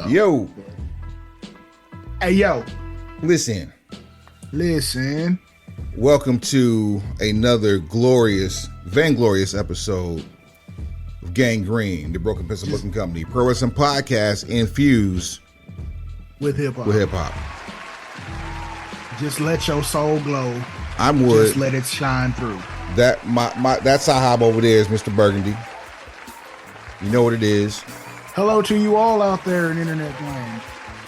Yo. Hey, yo. Listen. Welcome to another vainglorious episode of Gangrene, the Broken Pencil Booking Company, pro wrestling podcast infused with hip hop. Just let your soul glow. Just let it shine through. That Sahab over there is Mr. Burgundy. You know what it is. Hello to you all out there in internet land.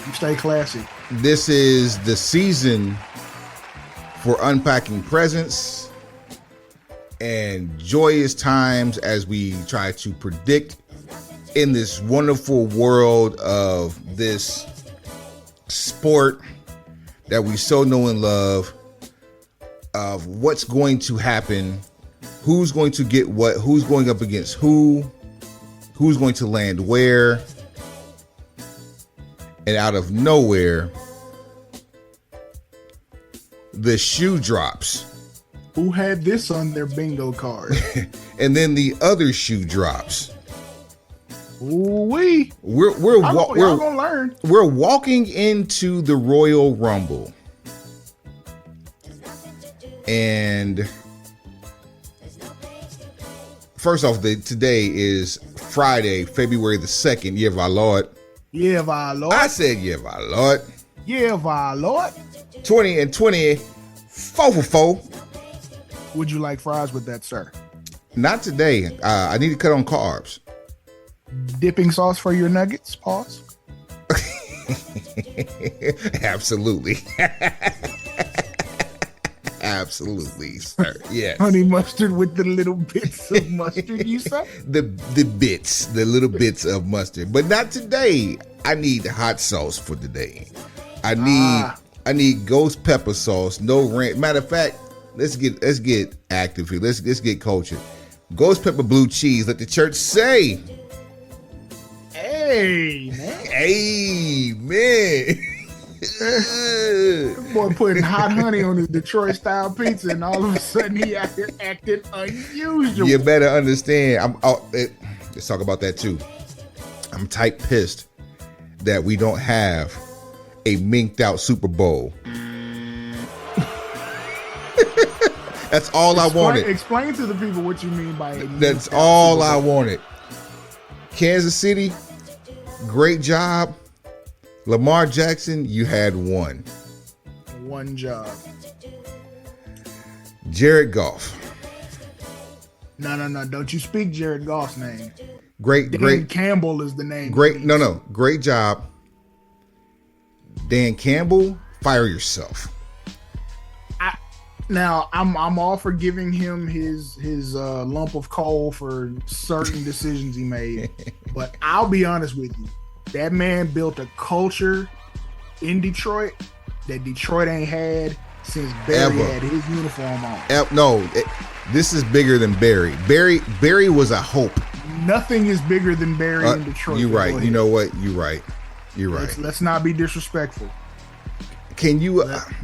You stay classy. This is the season for unpacking presents and joyous times as we try to predict in this wonderful world of this sport that we so know and love, of what's going to happen, who's going to get what, who's going up against who's going to land where, and out of nowhere, the shoe drops. Who had this on their bingo card? And then the other shoe drops. We're gonna learn. We're walking into the Royal Rumble, and first off, today is Friday, February the 2nd. Yeah, my Lord. Yeah, my Lord. I said, yeah, my Lord. Yeah, my Lord. 20 and 20, 4 for 4. Would you like fries with that, sir? Not today. I need to cut on carbs. Dipping sauce for your nuggets? Pause. Absolutely. Absolutely, sir. Yes. Honey mustard with the little bits of mustard, you say? The little bits of mustard. But not today. I need hot sauce for today. I need ghost pepper sauce, no ranch. Matter of fact, let's get active here. Let's get cultured. Ghost pepper blue cheese. Let the church say. Hey, man. Hey, man. Boy putting hot honey on his Detroit style pizza, and all of a sudden he out here acting unusual. You better understand. Let's talk about that too. I'm tight pissed that we don't have a minked out Super Bowl. That's all I wanted. Explain to the people what you mean by it. That's all I wanted. Kansas City, great job. Lamar Jackson, you had one job. Jared Goff. No. Don't you speak Jared Goff's name. Great. Campbell is the name. Great. No. Great job. Dan Campbell, fire yourself. I'm all for giving him his lump of coal for certain decisions he made, but I'll be honest with you. That man built a culture in Detroit that Detroit ain't had since Barry had his uniform on. This is bigger than Barry. Barry was a hope. Nothing is bigger than Barry in Detroit. You're right. You know what? You're right. Let's not be disrespectful.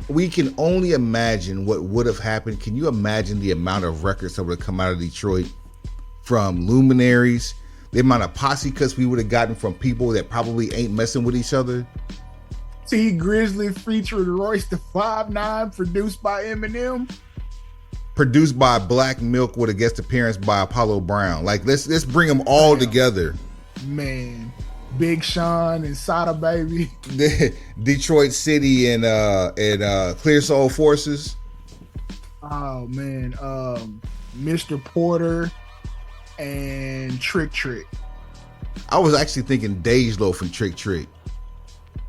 We can only imagine what would have happened. Can you imagine the amount of records that would have come out of Detroit from luminaries? The amount of posse cuts we would have gotten from people that probably ain't messing with each other. T Grizzly featured Royce the 5'9", produced by Eminem. Produced by Black Milk with a guest appearance by Apollo Brown. Like, let's bring them all together. Man, Big Sean and Sada Baby. Detroit City and Clear Soul Forces. Oh man, Mr. Porter and Trick. I was actually thinking Dej Loaf and Trick.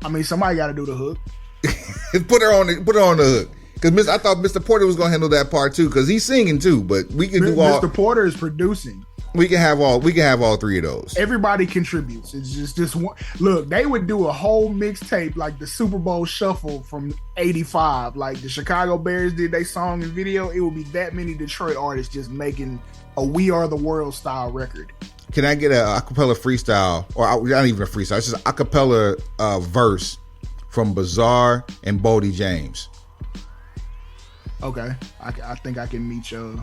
I mean, somebody got to do the hook. Put her on the hook. Because I thought Mr. Porter was gonna handle that part too, because he's singing too. But we can do all. Mr. Porter is producing. We can have all three of those. Everybody contributes. It's just one. Look, they would do a whole mixtape like the Super Bowl Shuffle from '85, like the Chicago Bears did their song and video. It would be that many Detroit artists just making a "We Are the World" style record. Can I get a acapella freestyle, or not even a freestyle? It's just acapella verse from Bizarre and Bodie James. Okay, I think I can meet your.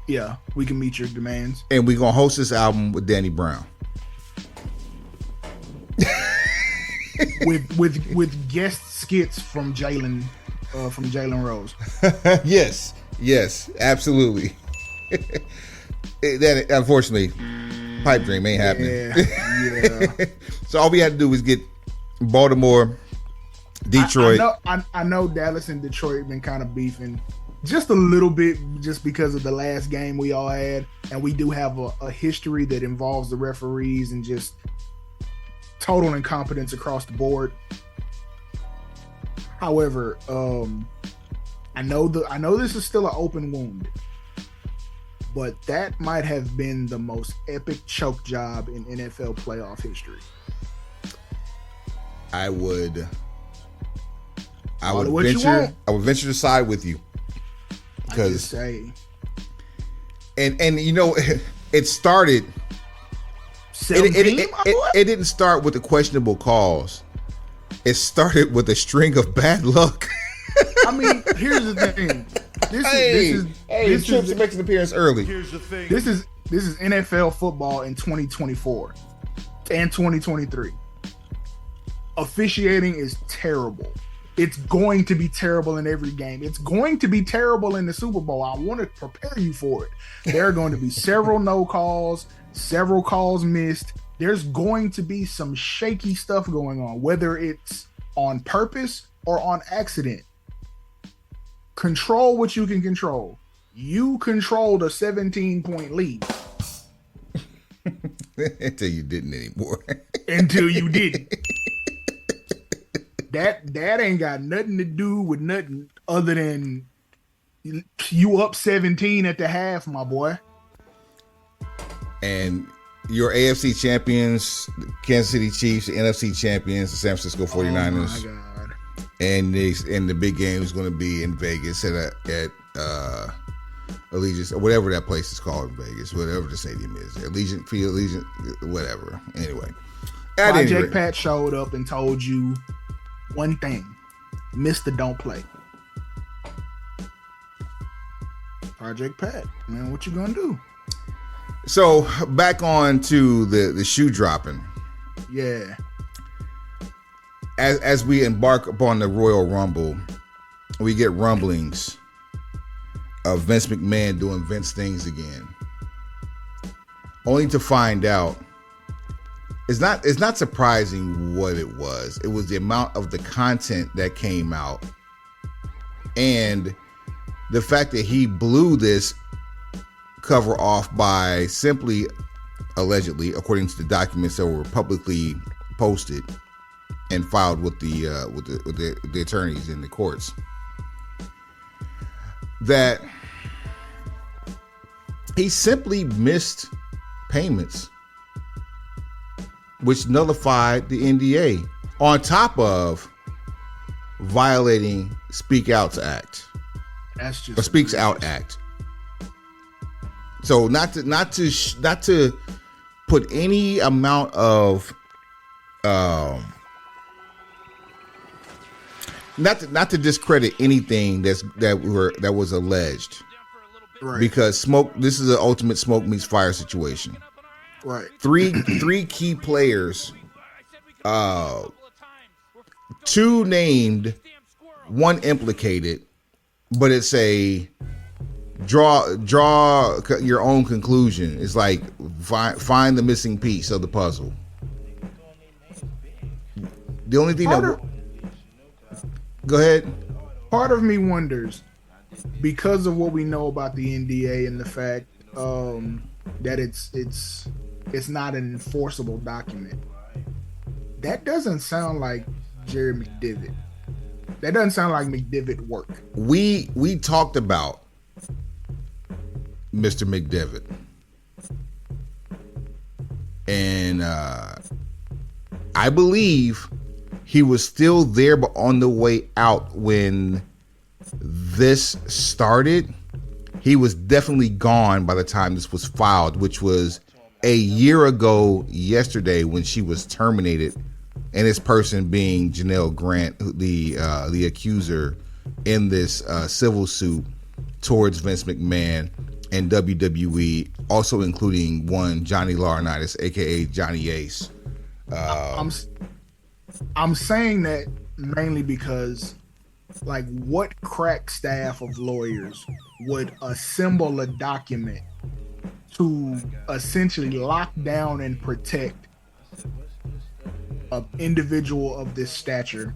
Yeah, we can meet your demands. And we're gonna host this album with Danny Brown. with guest skits from Jalen Rose. yes, absolutely. That unfortunately, pipe dream ain't happening. Yeah. So all we had to do was get Baltimore, Detroit. I know Dallas and Detroit been kind of beefing just a little bit, just because of the last game we all had, and we do have a history that involves the referees and just total incompetence across the board. However, I know this is still an open wound, but that might have been the most epic choke job in NFL playoff history. I would venture to side with you, because and you know, it started. It didn't start with the questionable calls. It started with a string of bad luck. I mean, here's the thing. This Trips makes an appearance early. Here's the thing. This is NFL football in 2024 and 2023. Officiating is terrible. It's going to be terrible in every game. It's going to be terrible in the Super Bowl. I want to prepare you for it. There are going to be several no calls, several calls missed. There's going to be some shaky stuff going on, whether it's on purpose or on accident. Control what you can control. You controlled a 17-point lead. Until you didn't anymore. Until you didn't. That ain't got nothing to do with nothing other than you up 17 at the half, my boy. And your AFC champions, the Kansas City Chiefs, the NFC champions, the San Francisco 49ers. Oh my God. And the big game is going to be in Vegas at Allegiant, or whatever that place is called in Vegas, whatever the stadium is. Allegiant Field, Allegiant, whatever. Anyway. Project Pat showed up and told you one thing: Mr. Don't Play. Project Pat, man, what you gonna do? So back on to the shoe dropping. Yeah. As we embark upon the Royal Rumble, we get rumblings of Vince McMahon doing Vince things again, only to find out it's not surprising what it was. It was the amount of the content that came out, and the fact that he blew this cover off by simply, allegedly, according to the documents that were publicly posted and filed with the attorneys in the courts, that he simply missed payments, which nullified the NDA, on top of violating Speak Out's Act. That's just or Speaks Out Act. So not to put any amount of not to discredit anything that was alleged, right? Because this is an ultimate smoke meets fire situation. Right. Three key players, two named, one implicated, but it's a draw your own conclusion. It's like find the missing piece of the puzzle. The only thing go ahead. Part of me wonders, because of what we know about the NDA and the fact that it's not an enforceable document. That doesn't sound like Jerry McDevitt. That doesn't sound like McDevitt work. We talked about Mr. McDevitt, and I believe he was still there, but on the way out when this started. He was definitely gone by the time this was filed, which was a year ago yesterday, when she was terminated, and this person being Janelle Grant, the accuser in this civil suit towards Vince McMahon and WWE, also including one Johnny Laurinaitis, aka Johnny Ace. I'm saying that mainly because, like, what crack staff of lawyers would assemble a document to essentially lock down and protect an individual of this stature,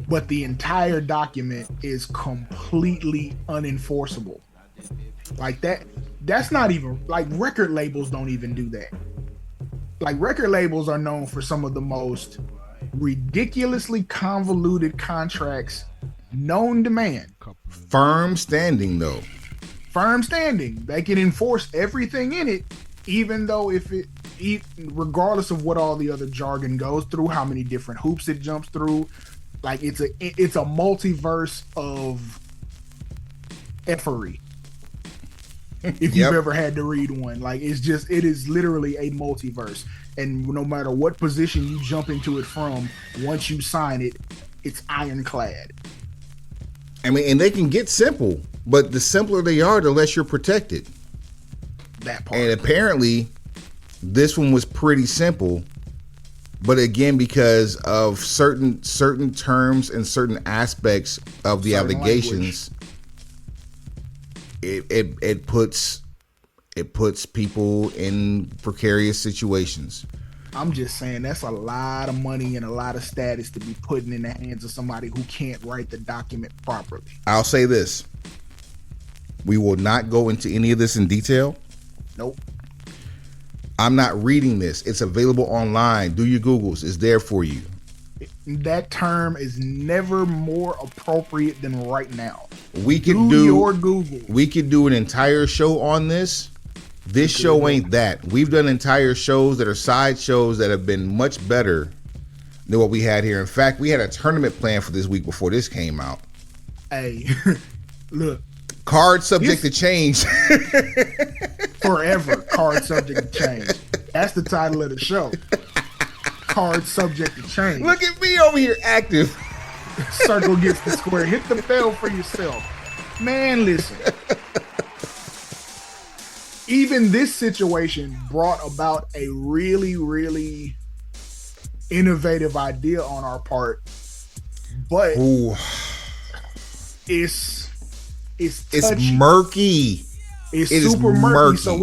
but the entire document is completely unenforceable? Like that's not even, like, record labels don't even do that. Like, record labels are known for some of the most ridiculously convoluted contracts known to man. Firm standing, though. Firm standing. They can enforce everything in it, even though regardless of what all the other jargon goes through, how many different hoops it jumps through, like, it's a multiverse of effery. If you've ever had to read one, like, it is literally a multiverse. And no matter what position you jump into it from, once you sign it, it's ironclad. I mean, and they can get simple, but the simpler they are, the less you're protected. That part. And apparently, this one was pretty simple, but again, because of certain terms and certain aspects of the allegations, it puts people in precarious situations. I'm just saying, that's a lot of money and a lot of status to be putting in the hands of somebody who can't write the document properly. I'll say this. We will not go into any of this in detail. Nope. I'm not reading this. It's available online. Do your Googles. It's there for you. That term is never more appropriate than right now. We could do your Google. We could do an entire show on this. This show ain't that. We've done entire shows that are side shows that have been much better than what we had here. In fact, we had a tournament planned for this week before this came out. Hey, look. Card subject to change. Forever. Card subject to change. That's the title of the show. Card subject to change. Look at me over here active. Circle gets the square. Hit the bell for yourself. Man, listen. Even this situation brought about a really, really innovative idea on our part, but Ooh. it's murky. It's super murky. So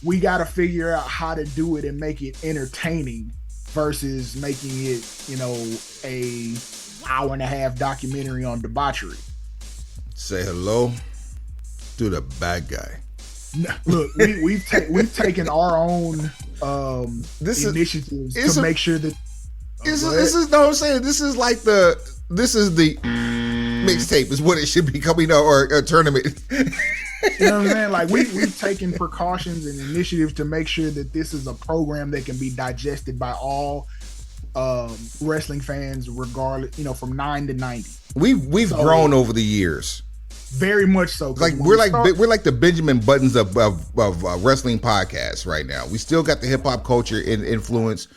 we got to figure out how to do it and make it entertaining versus making it, a hour-and-a-half documentary on debauchery. Say hello to the bad guy. Look, we've taken our own initiatives to make sure that this is no, I'm saying this is the mixtape is what it should be coming out, or a tournament. You know what I'm saying? Like, we've taken precautions and initiatives to make sure that this is a program that can be digested by all wrestling fans, regardless, from 9 to 90. We've grown over the years. Very much so. Like we're like the Benjamin Buttons of wrestling podcasts right now. We still got the hip hop culture influence.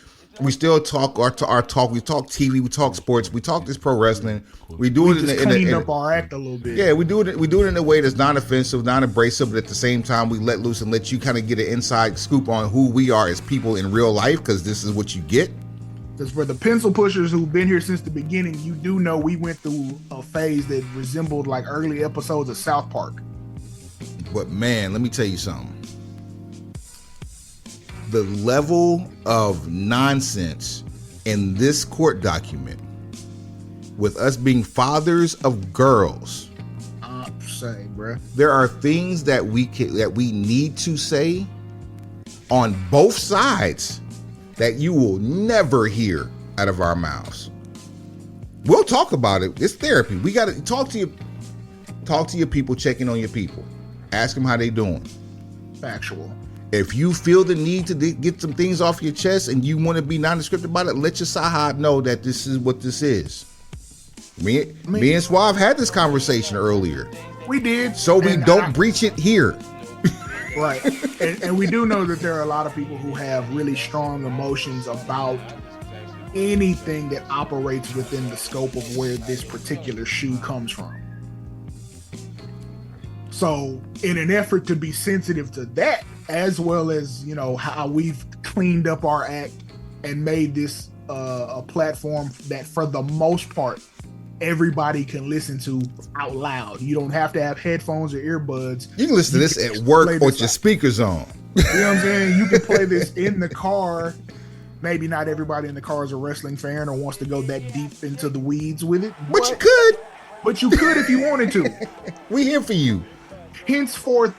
We still talk our talk. We talk TV. We talk sports. We talk this pro wrestling. We do it clean up our act a little bit. Yeah, we do it. We do it in a way that's non-offensive, non-abrasive, but at the same time, we let loose and let you kind of get an inside scoop on who we are as people in real life, because this is what you get. Because for the pencil pushers who've been here since the beginning, you do know we went through a phase that resembled like early episodes of South Park. But man, let me tell you something. The level of nonsense in this court document, with us being fathers of girls, there are things that we need to say on both sides that you will never hear out of our mouths. We'll talk about it. It's therapy. We got to talk to your people, check in on your people. Ask them how they doing. Factual. If you feel the need to get some things off your chest and you want to be nondescript about it, let your sahab know that this is what this is. Me and Suave had this conversation earlier. We did. So we don't breach it here. Right. And we do know that there are a lot of people who have really strong emotions about anything that operates within the scope of where this particular shoe comes from. So in an effort to be sensitive to that, as well as, how we've cleaned up our act and made this a platform that, for the most part, everybody can listen to out loud. You don't have to have headphones or earbuds. You can listen to this at work or with your speakers on. You know what I'm saying? You can play this in the car. Maybe not everybody in the car is a wrestling fan or wants to go that deep into the weeds with it. But you could. But you could if you wanted to. We here for you. Henceforth,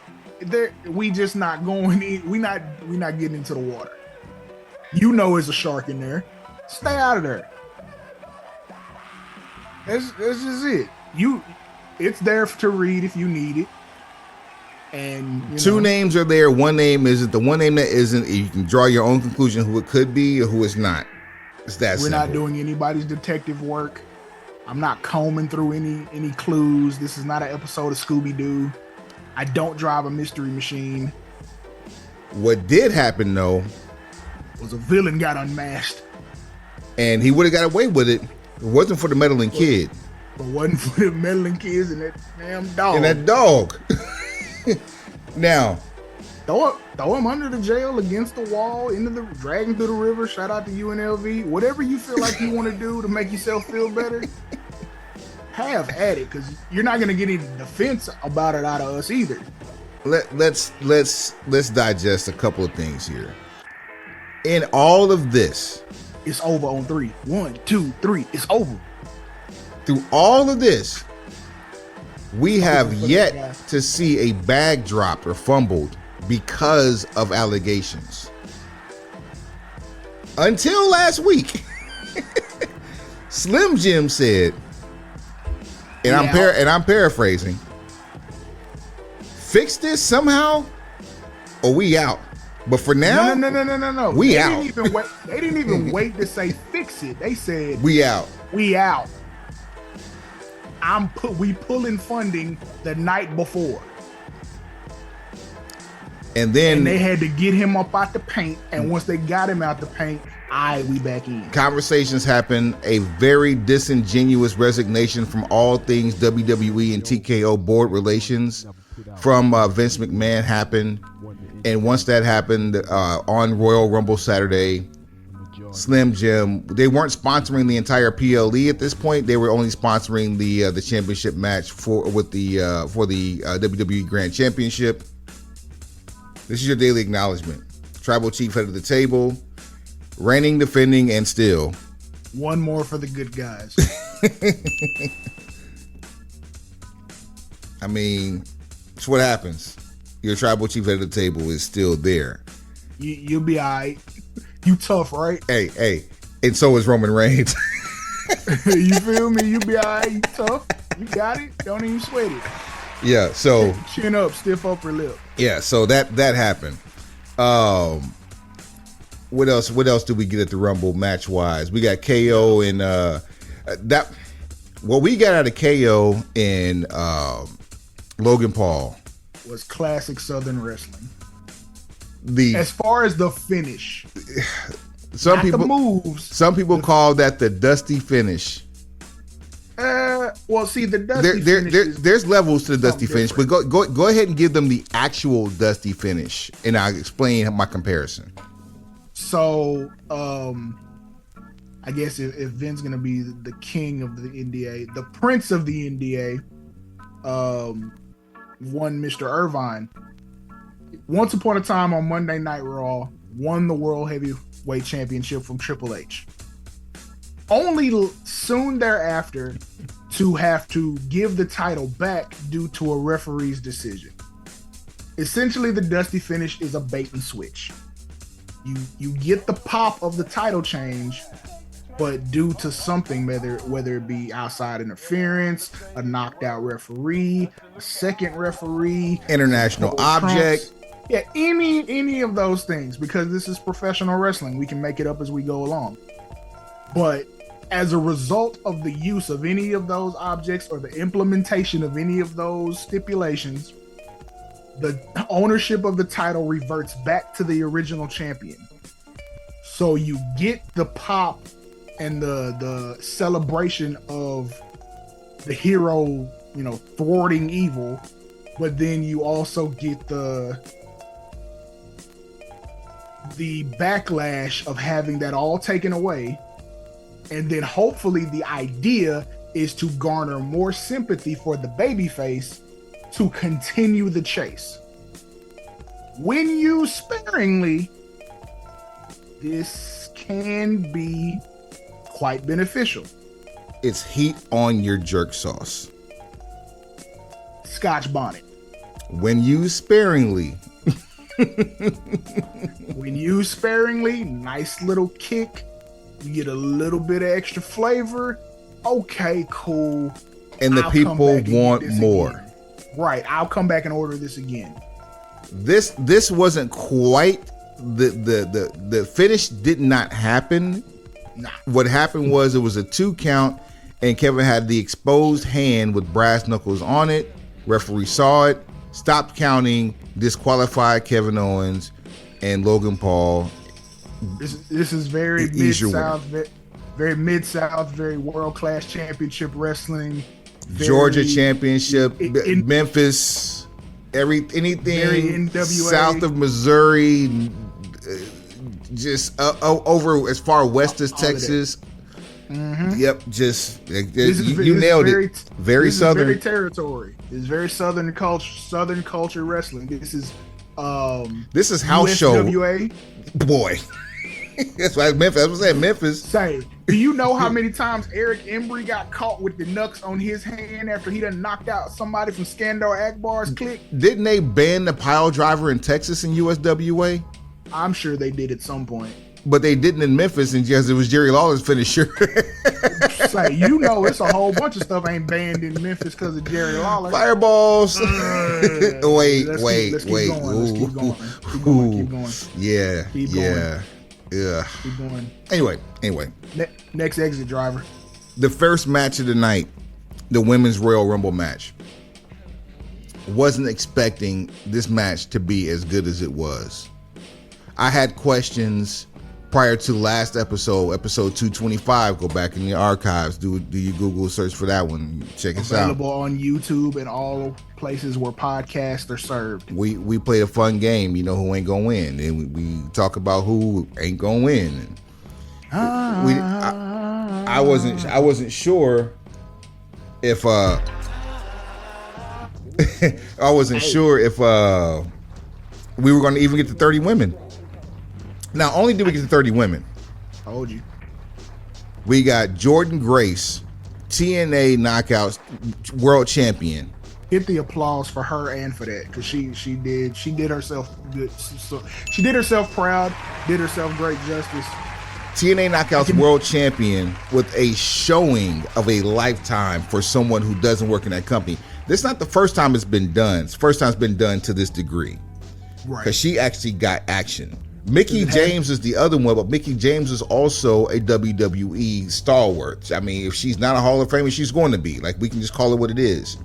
we just not going in. We not getting into the water. You know there's a shark in there. Stay out of there. That's just it. It's there to read if you need it. And two names are there. One name isn't. The one name that isn't, you can draw your own conclusion who it could be or who it's not. It's that We're simple. not doing anybody's detective work. I'm not combing through any clues. This is not an episode of Scooby-Doo. I don't drive a mystery machine. What did happen though was a villain got unmasked. And he would have got away with it. It wasn't for the meddling kid. But wasn't for the meddling kids and that damn dog. And that dog. Now, throw him under the jail, against the wall, drag him through the river. Shout out to UNLV. Whatever you feel like you want to do to make yourself feel better, have at it, because you're not gonna get any defense about it out of us either. Let's digest a couple of things here. In all of this, it's over on 3. 1, 2, 3. It's over. Through all of this, we have yet to see a bag dropped or fumbled because of allegations. Until last week, Slim Jim said, and I'm paraphrasing, fix this somehow or we out. But for now, no. We out. They didn't even wait to say fix it. They said we out. We out. We pulling funding the night before. And then they had to get him up out the paint. And once they got him out the paint, we back in. Conversations happened. A very disingenuous resignation from all things WWE and TKO board relations from Vince McMahon happened. And once that happened, on Royal Rumble Saturday, Slim Jim, they weren't sponsoring the entire PLE at this point. They were only sponsoring the championship match for the WWE Grand Championship. This is your daily acknowledgement. Tribal Chief, head of the table, reigning, defending, and still. One more for the good guys. I mean, it's what happens. Your Tribal Chief head of the table is still there. You'll be all right. You tough, right? Hey. And so is Roman Reigns. You feel me? You be all right. You tough. You got it. Don't even sweat it. Yeah, so. Chin up, stiff upper lip. Yeah, so that happened. What else do we get at the Rumble match-wise? We got KO and what we got out of KO and Logan Paul was classic Southern wrestling. As far as the finish, some people call that the dusty finish. Well, see, the dusty finish. There's levels to the dusty finish, but go ahead and give them the actual dusty finish, and I'll explain my comparison. So, I guess if Vin's gonna be the king of the NDA, the prince of the NDA, one Mr. Irvine, once upon a time on Monday Night Raw, won the World Heavyweight Championship from Triple H. Only soon thereafter to have to give the title back due to a referee's decision. Essentially, the dusty finish is a bait and switch. You get the pop of the title change, but due to something, whether it be outside interference, a knocked out referee, a second referee, international object. Yeah, any of those things, because this is professional wrestling. We can make it up as we go along. But as a result of the use of any of those objects or the implementation of any of those stipulations, the ownership of the title reverts back to the original champion. So you get the pop and the celebration of the hero, thwarting evil, but then you also get the backlash of having that all taken away And then hopefully the idea is to garner more sympathy for the babyface to continue the chase. When used sparingly, this can be quite beneficial. It's heat on your jerk sauce. Scotch bonnet. When used sparingly. When used sparingly, nice little kick. You get a little bit of extra flavor. Okay, cool. And the people want more. Again. Right. I'll come back and order this again. This wasn't quite the finish did not happen. Nah. What happened was it was a 2 count and Kevin had the exposed hand with brass knuckles on it. Referee saw it, stopped counting, disqualified Kevin Owens and Logan Paul. This is very mid-south, very mid-south, very world-class championship wrestling. Georgia championship, Memphis, anything south of Missouri, just over as far west as Texas. Mm-hmm. Yep, just you nailed it. Very southern. Very territory. It's very southern culture wrestling. This is house USWA. Show. Boy. That's why Memphis. I was saying Memphis. Say, do you know how many times Eric Embry got caught with the knucks on his hand after he done knocked out somebody from Skandar Akbar's clique? Didn't they ban the pile driver in Texas in USWA? I'm sure they did at some point. But they didn't in Memphis, and yes, it was Jerry Lawler's finisher. Say, you know, it's a whole bunch of stuff ain't banned in Memphis because of Jerry Lawler. Fireballs. Wait. Let's keep going. Yeah. Keep yeah. Going. Yeah. Keep going. Anyway. Next exit driver. The first match of the night, the Women's Royal Rumble match. Wasn't expecting this match to be as good as it was. I had questions prior to last episode 225. Go back in the archives. Do you Google search for that one? Check us out. Available on YouTube and all places where podcasts are served. We played a fun game. You know who ain't gonna win, and we talk about who ain't gonna win. I wasn't sure if we were gonna even get to 30 women. Now, only did we get to 30 women. Told you. We got Jordynne Grace, TNA Knockouts World Champion. Hit the applause for her and for that, because she did herself good. So she did herself proud, did herself great justice. TNA Knockouts World Champion with a showing of a lifetime for someone who doesn't work in that company. This is not the first time it's been done. It's the first time it's been done to this degree. Right. Because she actually got action. Mickie James is the other one, but Mickie James is also a WWE stalwart. I mean, if she's not a Hall of Famer, she's going to be. Like, we can just call it what it is.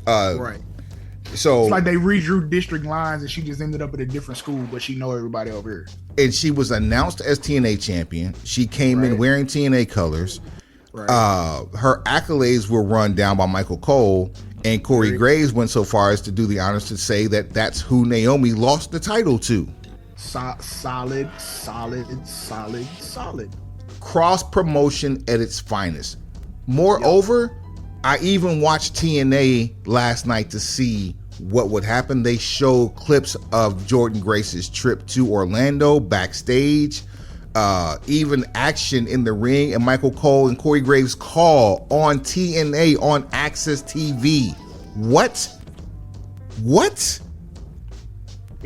Right. So it's like they redrew district lines and she just ended up at a different school, but she know everybody over here. And she was announced as TNA champion. She came in wearing TNA colors. Right. Her accolades were run down by Michael Cole, and Corey Graves went so far as to do the honors to say that that's who Naomi lost the title to. Solid. Cross promotion at its finest. Moreover, I even watched TNA last night to see what would happen. They showed clips of Jordynne Grace's trip to Orlando backstage, even action in the ring, and Michael Cole and Corey Graves' call on TNA on Access TV. What?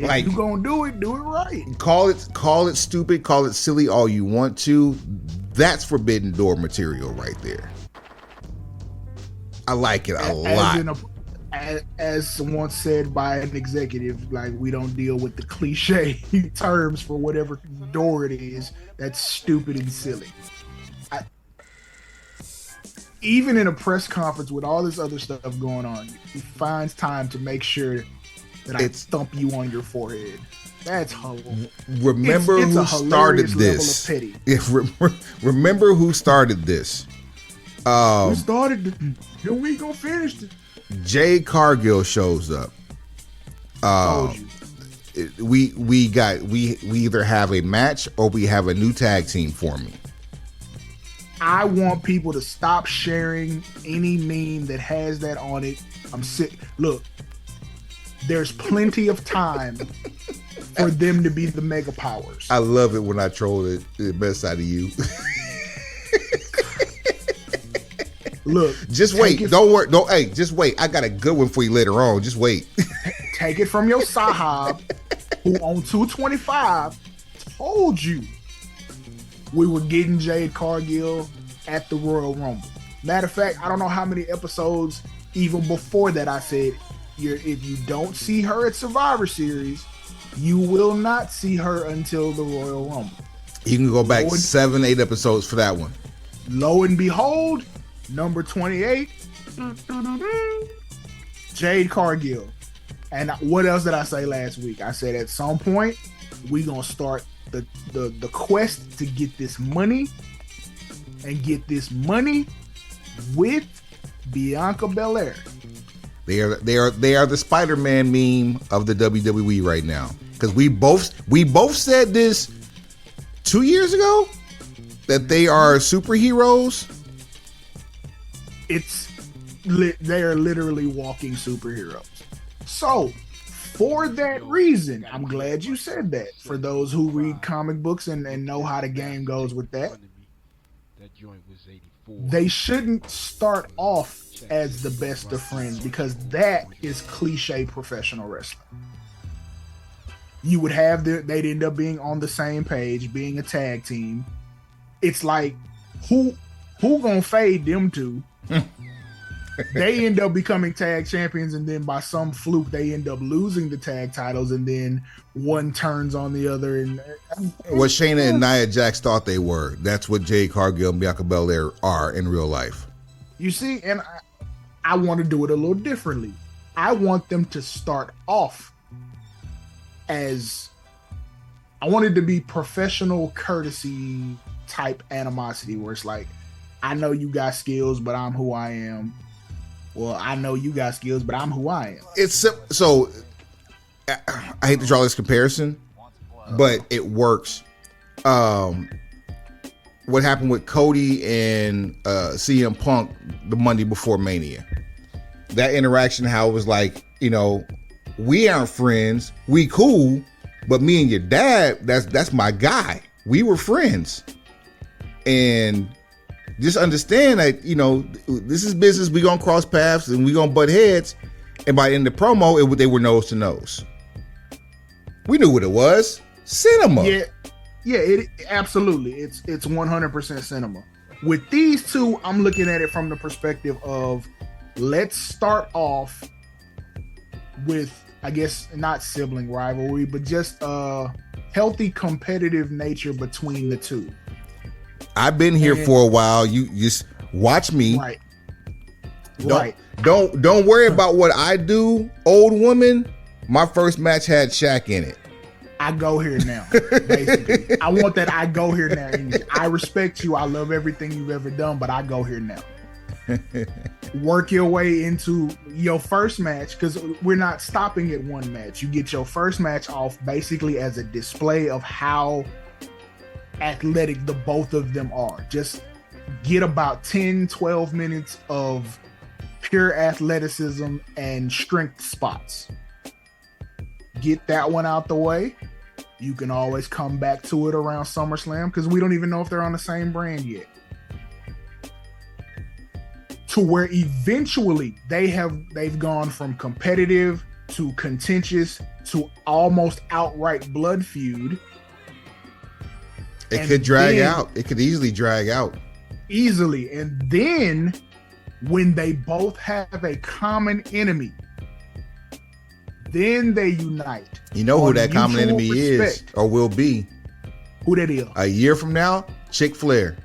If you gonna do it right. Call it stupid, call it silly, all you want to. That's Forbidden Door material right there. I like it a lot. As once said by an executive, like, we don't deal with the cliche terms for whatever door it is. That's stupid and silly. Even in a press conference with all this other stuff going on, he finds time to make sure that I thump you on your forehead. That's hilarious. Remember who started this? Remember who started this? Who started it? Then we gonna finish it. Jay Cargill shows up. We either have a match or we have a new tag team for me. I want people to stop sharing any meme that has that on it. I'm sick. Look, there's plenty of time for them to be the mega powers. I love it when I troll the best out of you. Look, just wait. Don't worry. Don't. Hey, just wait. I got a good one for you later on. Just wait. Take it from your Sahab, who on 225 told you we were getting Jade Cargill at the Royal Rumble. Matter of fact, I don't know how many episodes even before that I said, if you don't see her at Survivor Series, you will not see her until the Royal Rumble. You can go back 7-8 episodes for that one. Lo and behold, number 28, Jade Cargill. And what else did I say last week? I said at some point we gonna start the quest to get this money and get this money with Bianca Belair. They are the Spider-Man meme of the WWE right now, because we both said this 2 years ago that they are superheroes. They are literally walking superheroes. So, for that reason, I'm glad you said that. For those who read comic books and know how the game goes with that, they shouldn't start off as the best of friends, because that is cliche professional wrestling. You would have they'd end up being on the same page, being a tag team. It's like, who gonna fade them two? They end up becoming tag champions, and then by some fluke they end up losing the tag titles, and then one turns on the other. And what Shayna and Nia Jax thought they were, that's what Jade Cargill and Bianca Belair are in real life. You see, and I want to do it a little differently. I want them to start off as, I want it to be professional courtesy type animosity, where it's like, I know you got skills, but I'm who I am. Well, I know you got skills, but I'm who I am. It's so, I hate to draw this comparison, but it works. What happened with Cody and CM Punk the Monday before Mania? That interaction, how it was like, we aren't friends, we cool, but me and your dad, that's my guy. We were friends. And just understand that, this is business. We gonna cross paths and we gonna butt heads. And by the end of the promo, they were nose to nose. We knew what it was. Cinema. Yeah, it absolutely. It's 100% cinema. With these two, I'm looking at it from the perspective of, let's start off with, I guess, not sibling rivalry, but just a healthy competitive nature between the two. I've been here for a while. You just watch me. Right. Don't worry about what I do, old woman. My first match had Shaq in it. I go here now. Basically, I want that I go here now. I respect you. I love everything you've ever done, but I go here now. Work your way into your first match, because we're not stopping at one match. You get your first match off basically as a display of how athletic the both of them are. Just get about 10-12 minutes of pure athleticism and strength spots. Get that one out the way. You can always come back to it around SummerSlam, because we don't even know if they're on the same brand yet. To where eventually they've gone from competitive to contentious to almost outright blood feud. It could drag out. It could easily drag out. Easily. And then when they both have a common enemy, then they unite. You know who that common enemy is or will be? Who that is? A year from now, Chick Flair.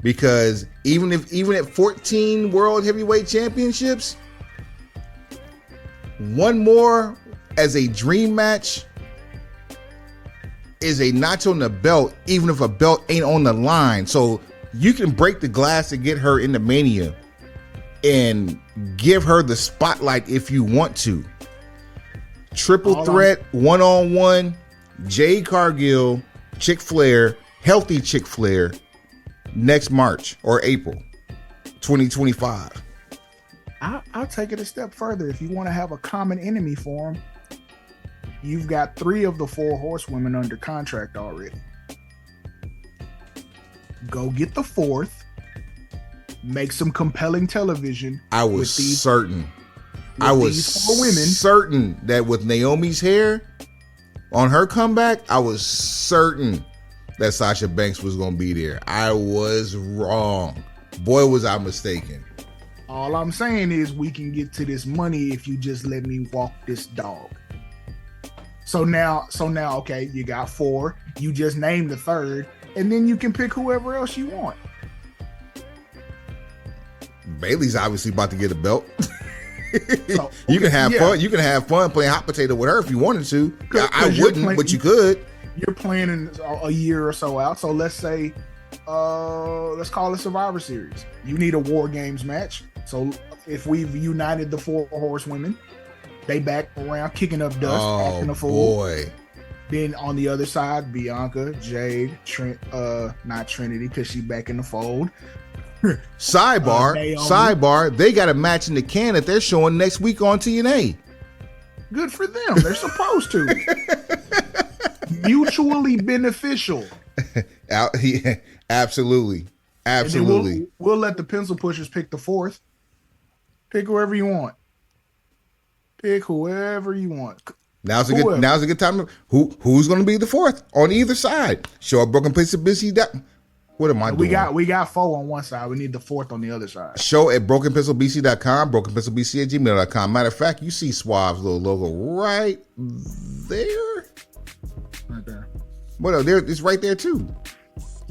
Because even at 14 World Heavyweight Championships, one more as a dream match is a notch on the belt, even if a belt ain't on the line. So you can break the glass to get her into Mania and give her the spotlight if you want to. Triple threat, one-on-one, Jade Cargill, Chick Flair, healthy Chick Flair next March or April 2025. I'll take it a step further. If you want to have a common enemy for them, you've got 3 of the 4 horsewomen under contract already. Go get the 4th. Make some compelling television. I was certain that with Naomi's hair on her comeback, I was certain that Sasha Banks was going to be there. I was wrong. Boy, was I mistaken. All I'm saying is we can get to this money if you just let me walk this dog. So now, okay, you got 4. You just named the 3rd, and then you can pick whoever else you want. Bailey's obviously about to get a belt. So, you can have fun. You can have fun playing hot potato with her if you wanted to. I wouldn't, but you could. You're planning a year or so out. So let's say, let's call it Survivor Series. You need a War Games match. So if we've united the 4 horsewomen, they back around kicking up dust, acting a fool. Boy. Then on the other side, Bianca, Jade, not Trinity because she's back in the fold. Sidebar, they got a match in the can that they're showing next week on TNA. Good for them. They're supposed to. Mutually beneficial. Absolutely. We'll let the pencil pushers pick the 4th. Pick whoever you want. Now's a good time. Who's going to be the 4th on either side? Show a Broken Pencil BC. What am I doing? We got 4 on one side. We need the 4th on the other side. Show at brokenpencilbc.com, brokenpencilbc@gmail.com. Matter of fact, you see Suave's little logo right there. Right there. Well, it's right there too.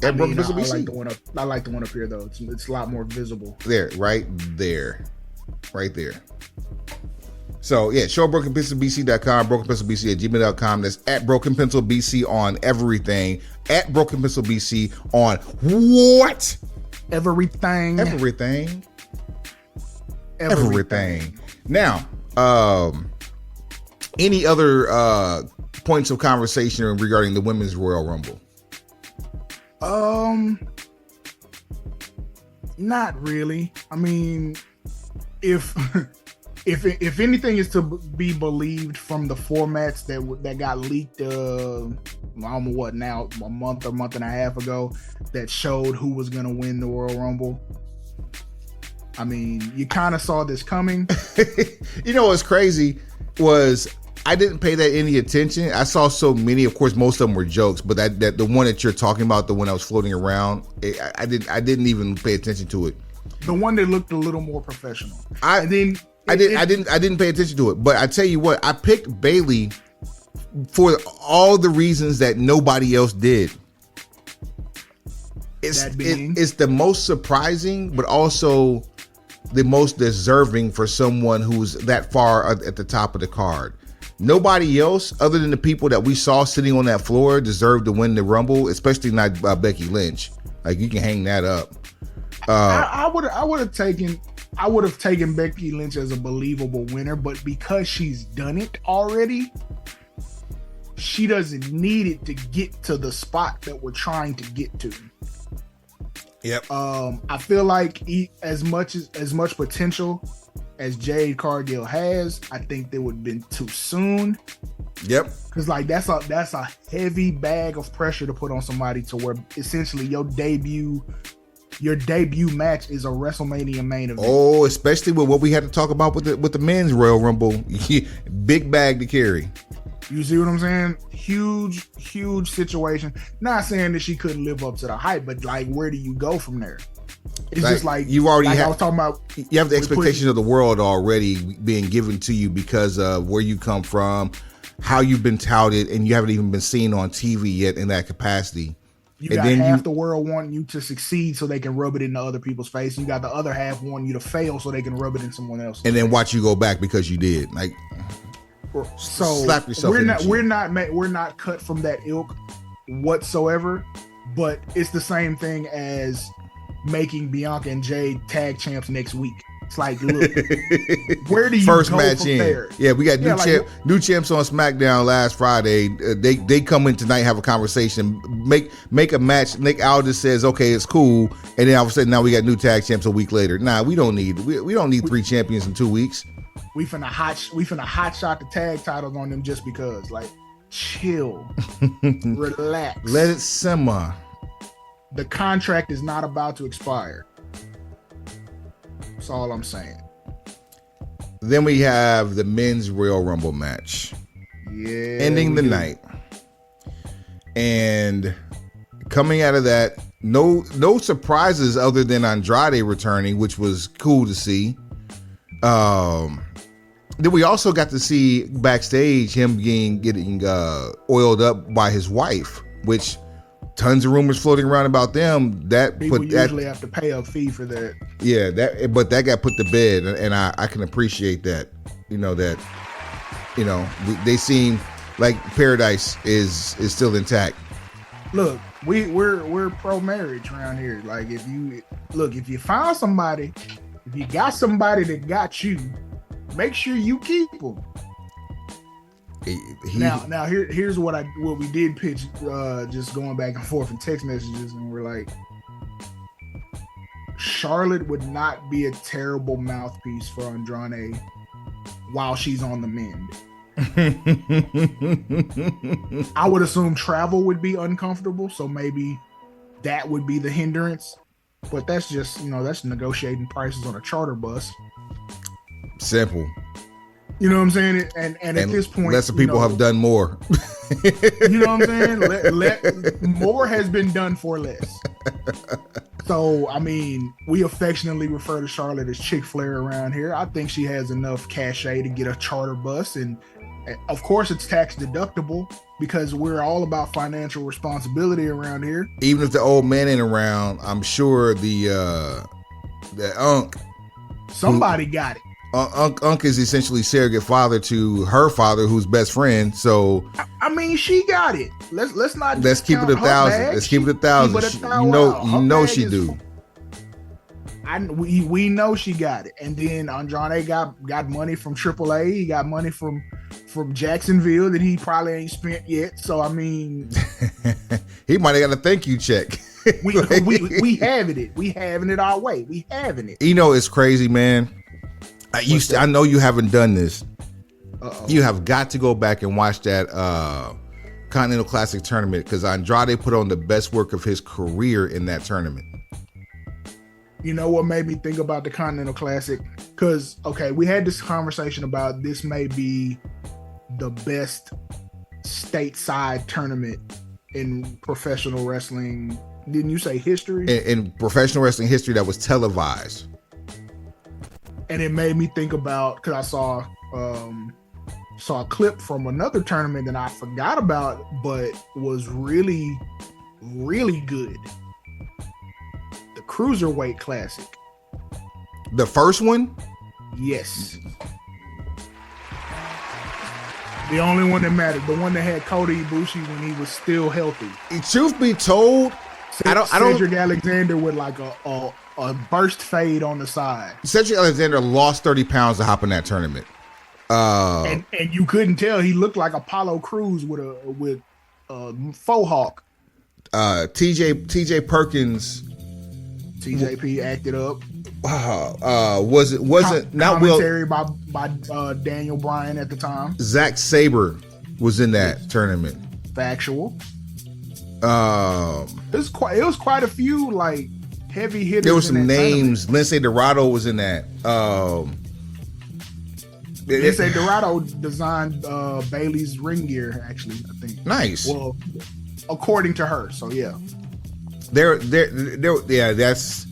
At Broken Pencil BC. I like the one up here though. It's a lot more visible. There, right there. So yeah, show brokenpencilbc.com, brokenpencilbc@gmail.com. That's at brokenpencilbc on everything. At brokenpencilbc on what? Everything. Now, any other points of conversation regarding the Women's Royal Rumble? Not really. I mean, if anything is to be believed from the formats that got leaked, I don't know what now, a month and a half ago, that showed who was gonna win the Royal Rumble. I mean, you kind of saw this coming. You know what's crazy was I didn't pay that any attention. I saw so many. Of course, most of them were jokes, but that the one that you're talking about, the one that was floating around, I didn't even pay attention to it. The one that looked a little more professional. I didn't pay attention to it. But I tell you what, I picked Bayley for all the reasons that nobody else did. It's the most surprising, but also the most deserving for someone who's that far at the top of the card. Nobody else, other than the people that we saw sitting on that floor, deserved to win the Rumble, especially not Becky Lynch. Like, you can hang that up. I would have taken Becky Lynch as a believable winner, but because she's done it already, she doesn't need it to get to the spot that we're trying to get to. Yep. I feel like as much potential as Jade Cargill has, I think they would have been too soon. Yep. Because like that's a heavy bag of pressure to put on somebody to where essentially your debut match is a WrestleMania main event. Oh, especially with what we had to talk about with the men's Royal Rumble. Big bag to carry. You see what I'm saying? Huge situation. Not saying that she couldn't live up to the hype, but like, where do you go from there? It's just like you already have. I was talking about. You have the expectations of the world already being given to you because of where you come from, how you've been touted, and you haven't even been seen on TV yet in that capacity. You got half the world wanting you to succeed so they can rub it into other people's face. You got the other half wanting you to fail so they can rub it in someone else. And then watch you go back because you did. Like, so slap yourself. We're not cut from that ilk whatsoever. But it's the same thing as making Bianca and Jade tag champs next week. It's like, look, where do you first go match from there? Yeah, we got new champs on SmackDown last Friday. They come in tonight, have a conversation, make a match. Nick Aldis says, okay, it's cool, and then all of a sudden now we got new tag champs a week later. Nah, we don't need 3 champions in 2 weeks. We finna hot shot the tag titles on them just because. Like, chill, relax, let it simmer. The contract is not about to expire. That's all I'm saying. Then we have the men's Royal Rumble match. Yeah. Ending the night. And coming out of that, no surprises other than Andrade returning, which was cool to see. Then we also got to see backstage him getting oiled up by his wife, which tons of rumors floating around about them. That people usually have to pay a fee for that. Yeah, but that got put to bed, and I can appreciate that. They seem like paradise is still intact. Look, we're pro marriage around here. Like, if you found somebody, if you got somebody that got you, make sure you keep them. Now here's what we did pitch, just going back and forth in text messages, and we're like, Charlotte would not be a terrible mouthpiece for Andrade while she's on the mend. I would assume travel would be uncomfortable, so maybe that would be the hindrance. But that's just, that's negotiating prices on a charter bus. Simple. You know what I'm saying? And at this point, lesser people have done more. You know what I'm saying? More has been done for less. So, I mean, we affectionately refer to Charlotte as Chick Flair around here. I think she has enough cachet to get a charter bus. And of course, it's tax deductible because we're all about financial responsibility around here. Even if the old man ain't around, I'm sure the Unk. Somebody got it. Unk is essentially surrogate father to her father, who's best friend. So I mean, she got it. Let's keep it 1,000. Let's keep it 1,000. You know she do. We know she got it. And then Andrade got money from AAA. He got money from Jacksonville that he probably ain't spent yet. So I mean, he might have got a thank you check. we having it. We having it our way. We having it. It's crazy, man. I know you haven't done this. Uh-oh. You have got to go back and watch that Continental Classic tournament, because Andrade put on the best work of his career in that tournament. You know what made me think about the Continental Classic? Because, okay, we had this conversation about this may be the best stateside tournament in professional wrestling. Didn't you say history? In professional wrestling history that was televised. And it made me think about, because I saw a clip from another tournament that I forgot about, but was really, really good. The Cruiserweight Classic. The first one? Yes. The only one that mattered. The one that had Kota Ibushi when he was still healthy. Truth be told, Cedric Alexander with like a burst fade on the side. Cedric Alexander lost 30 pounds to hop in that tournament. And you couldn't tell. He looked like Apollo Crews with a faux hawk. TJ Perkins. TJP acted up. Wasn't not well. Commentary by Daniel Bryan at the time. Zack Sabre was in that tournament. Factual. It was quite a few like heavy hitters. There were some names. Tournament. Lindsay Dorado was in that. Lindsay Dorado designed Bailey's ring gear, actually, I think. Nice. Well, according to her, so yeah. Yeah, that's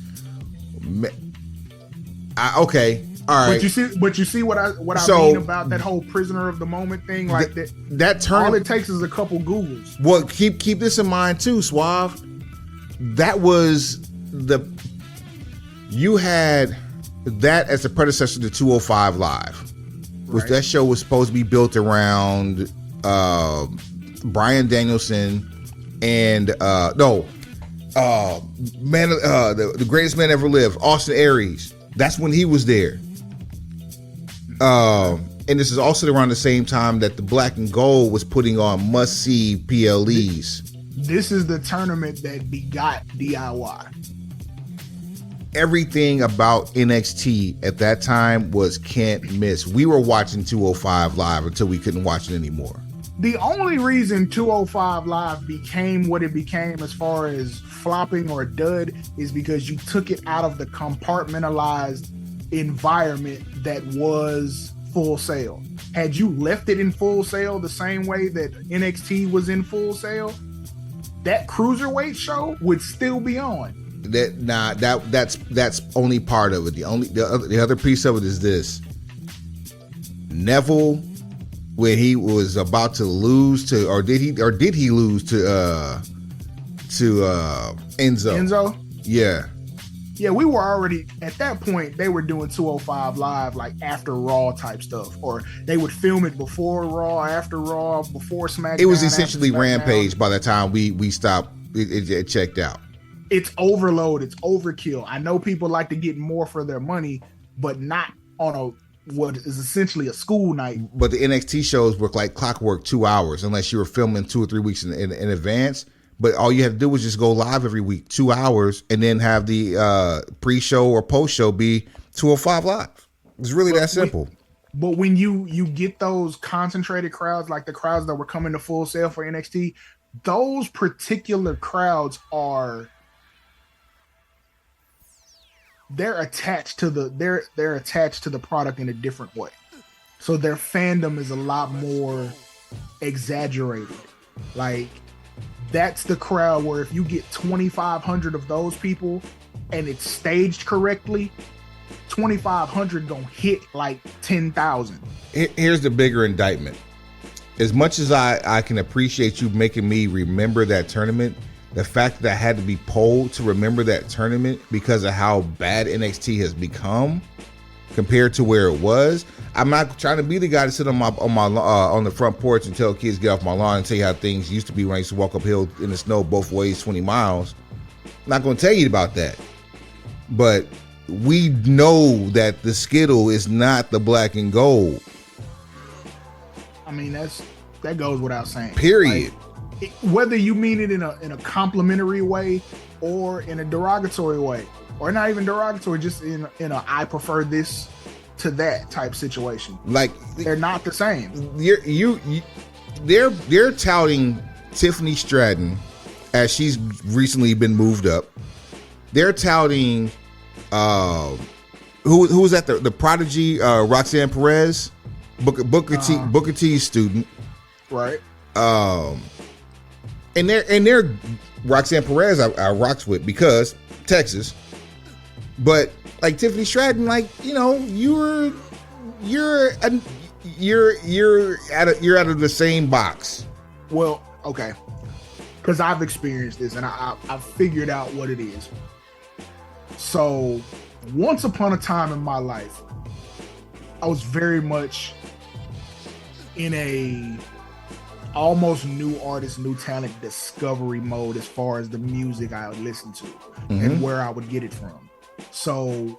okay. All right. But you see what I mean about that whole prisoner of the moment thing, like that tournament. All it takes is a couple Googles. Well, keep this in mind too, Suave. That was you had that as a predecessor to 205 Live, which right. That show was supposed to be built around Bryan Danielson and the greatest man ever lived, Austin Aries, That's when he was there. And this is also around the same time that the Black and Gold was putting on must-see PLEs. This is the tournament that begot DIY. Everything about NXT at that time was can't miss. We were watching 205 Live until we couldn't watch it anymore. The only reason 205 Live became what it became as far as flopping or dud is because you took it out of the compartmentalized environment that was Full Sail. Had you left it in Full Sail the same way that NXT was in Full Sail, that cruiserweight show would still be on. That's only part of it. The other piece of it is this. Neville, when he was about to lose to, or did he lose to Enzo? Enzo? Yeah. Yeah, we were already at that point. They were doing 205 Live like after Raw type stuff, or they would film it before Raw, after Raw, before SmackDown. It was essentially Rampage by the time we stopped. It checked out. It's overload. It's overkill. I know people like to get more for their money, but not on what is essentially a school night. But the NXT shows work like clockwork, 2 hours, unless you were filming 2 or 3 weeks in advance. But all you had to do was just go live every week, 2 hours, and then have the pre-show or post-show be 205 Live. It's really that simple. But when you get those concentrated crowds, like the crowds that were coming to Full Sail for NXT, those particular crowds they're attached to the product in a different way. So their fandom is a lot more exaggerated. Like, that's the crowd where if you get 2,500 of those people and it's staged correctly, 2,500 gonna hit like 10,000. Here's the bigger indictment. As much as I can appreciate you making me remember that tournament, the fact that I had to be polled to remember that tournament because of how bad NXT has become compared to where it was. I'm not trying to be the guy to sit on the front porch and tell kids get off my lawn and tell you how things used to be when I used to walk uphill in the snow both ways 20 miles. I'm not going to tell you about that. But we know that the Skittle is not the Black and Gold. I mean, that goes without saying. Period. Like, whether you mean it in a complimentary way or in a derogatory way, or not even derogatory, just in a I prefer this to that type situation. Like, they're not the same. They're touting Tiffany Stratton as she's recently been moved up. They're touting who was that, the prodigy, Roxanne Perez, Booker T's student, right? And they're Roxanne Perez I rocks with because Texas. But like Tiffany Stratton, like, you know, you're out of the same box. Well, okay, because I've experienced this and I've figured out what it is. So once upon a time in my life, I was very much in a almost new artist, new talent discovery mode as far as the music I would listen to and where I would get it from. So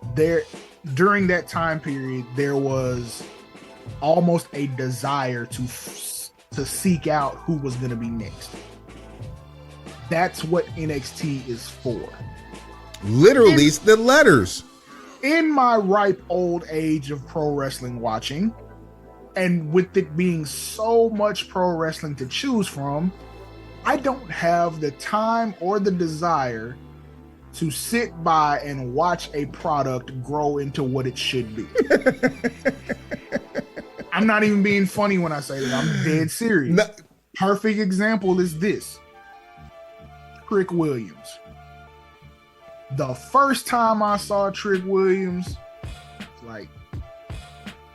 during that time period, there was almost a desire to seek out who was going to be next. That's what NXT is for. Literally, it's the letters. In my ripe old age of pro wrestling watching, and with it being so much pro wrestling to choose from, I don't have the time or the desire to sit by and watch a product grow into what it should be. I'm not even being funny when I say that. I'm dead serious. No. Perfect example is this. Trick Williams. The first time I saw Trick Williams, it's like,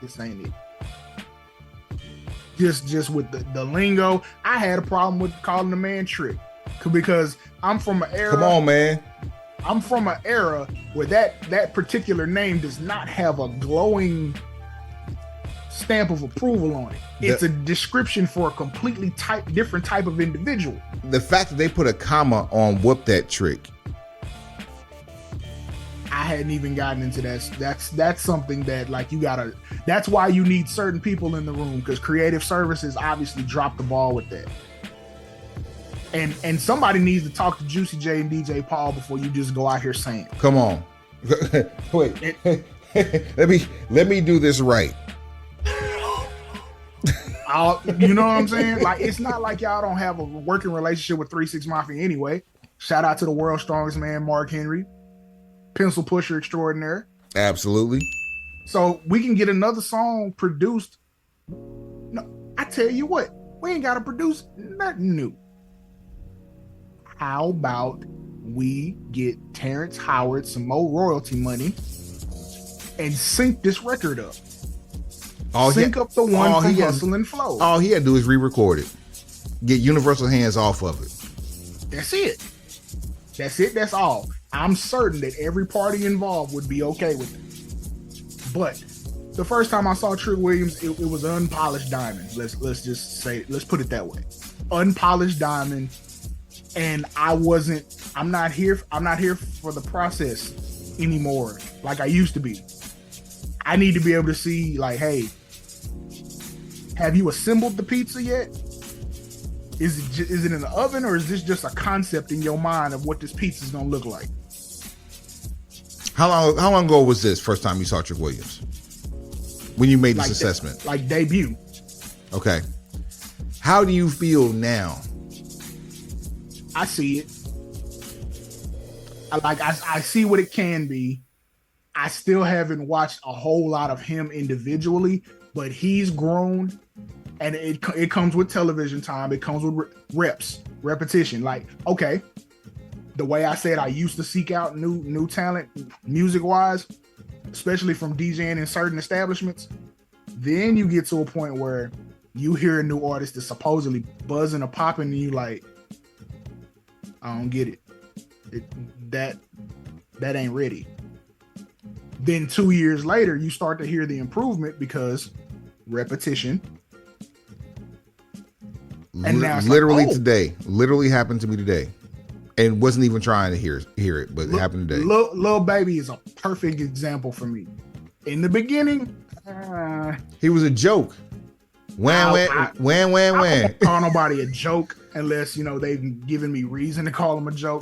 this ain't it. Just with the lingo, I had a problem with calling the man Trick because I'm from an era. Come on, man. I'm from an era where that particular name does not have a glowing stamp of approval on it. It's a description for a completely different type of individual. The fact that they put a comma on "whoop that trick," I hadn't even gotten into that. That's something that like you gotta. That's why you need certain people in the room, because creative services obviously dropped the ball with that. And somebody needs to talk to Juicy J and DJ Paul before you just go out here saying. Come on, wait. let me do this right. You know what I'm saying? Like, it's not like y'all don't have a working relationship with 3-6 Mafia anyway. Shout out to the world's strongest man, Mark Henry, pencil pusher extraordinaire. Absolutely. So we can get another song produced. No, I tell you what, we ain't got to produce nothing new. How about we get Terrence Howard some more royalty money and sync this record up? Sync up the one from Hustle and Flow. All he had to do is re-record it. Get Universal hands off of it. That's it. That's all. I'm certain that every party involved would be okay with it. But the first time I saw Trick Williams, it was an unpolished diamond. Let's put it that way. Unpolished diamond. And I'm not here for the process anymore like I used to be. I need to be able to see, like, hey, have you assembled the pizza yet? Is it in the oven, or is this just a concept in your mind of what this pizza is gonna look like? How long ago was this first time you saw Trick Williams? When you made this assessment? Like debut. Okay. How do you feel now? I see it. I see what it can be. I still haven't watched a whole lot of him individually, but he's grown, and it comes with television time. It comes with repetition. Like, okay, the way I said I used to seek out new talent, music wise, especially from DJing in certain establishments. Then you get to a point where you hear a new artist that's supposedly buzzing or popping, and you like, I don't get it. That ain't ready. Then 2 years later, you start to hear the improvement because repetition. And now literally today, literally happened to me today, and wasn't even trying to hear it, but it happened today. Lil Baby is a perfect example for me. In the beginning, he was a joke. Wham. I don't call nobody a joke unless, they've given me reason to call them a joke.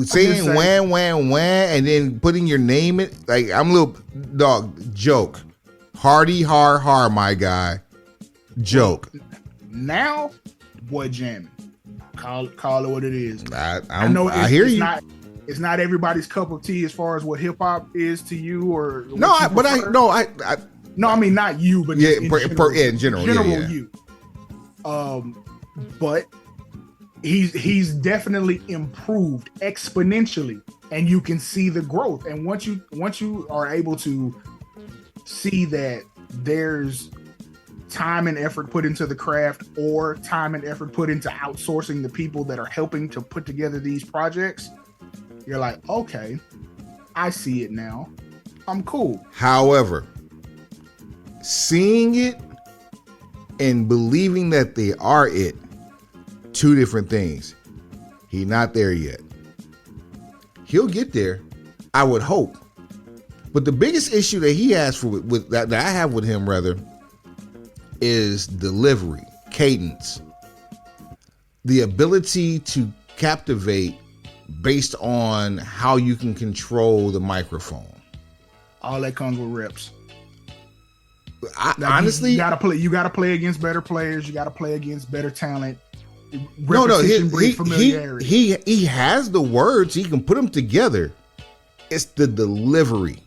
Saying wham, and then putting your name in, like, I'm a little dog, joke. Hardy, har, my guy. Joke. Now, boy, jamming. Call it what it is. I know. I hear you. It's not everybody's cup of tea as far as what hip hop is to you, or No, I mean not you, but yeah, in general, you. But he's definitely improved exponentially, and you can see the growth. And once you are able to see that there's time and effort put into the craft, or time and effort put into outsourcing the people that are helping to put together these projects, you're like, okay, I see it now. I'm cool. However, seeing it and believing that they are it, two different things. He's not there yet. He'll get there, I would hope. But the biggest issue that he has with that I have with him, rather, is delivery, cadence, the ability to captivate based on how you can control the microphone. All that comes with reps. Honestly, you gotta play against better players. You gotta play against better talent. He has the words. He can put them together. It's the delivery.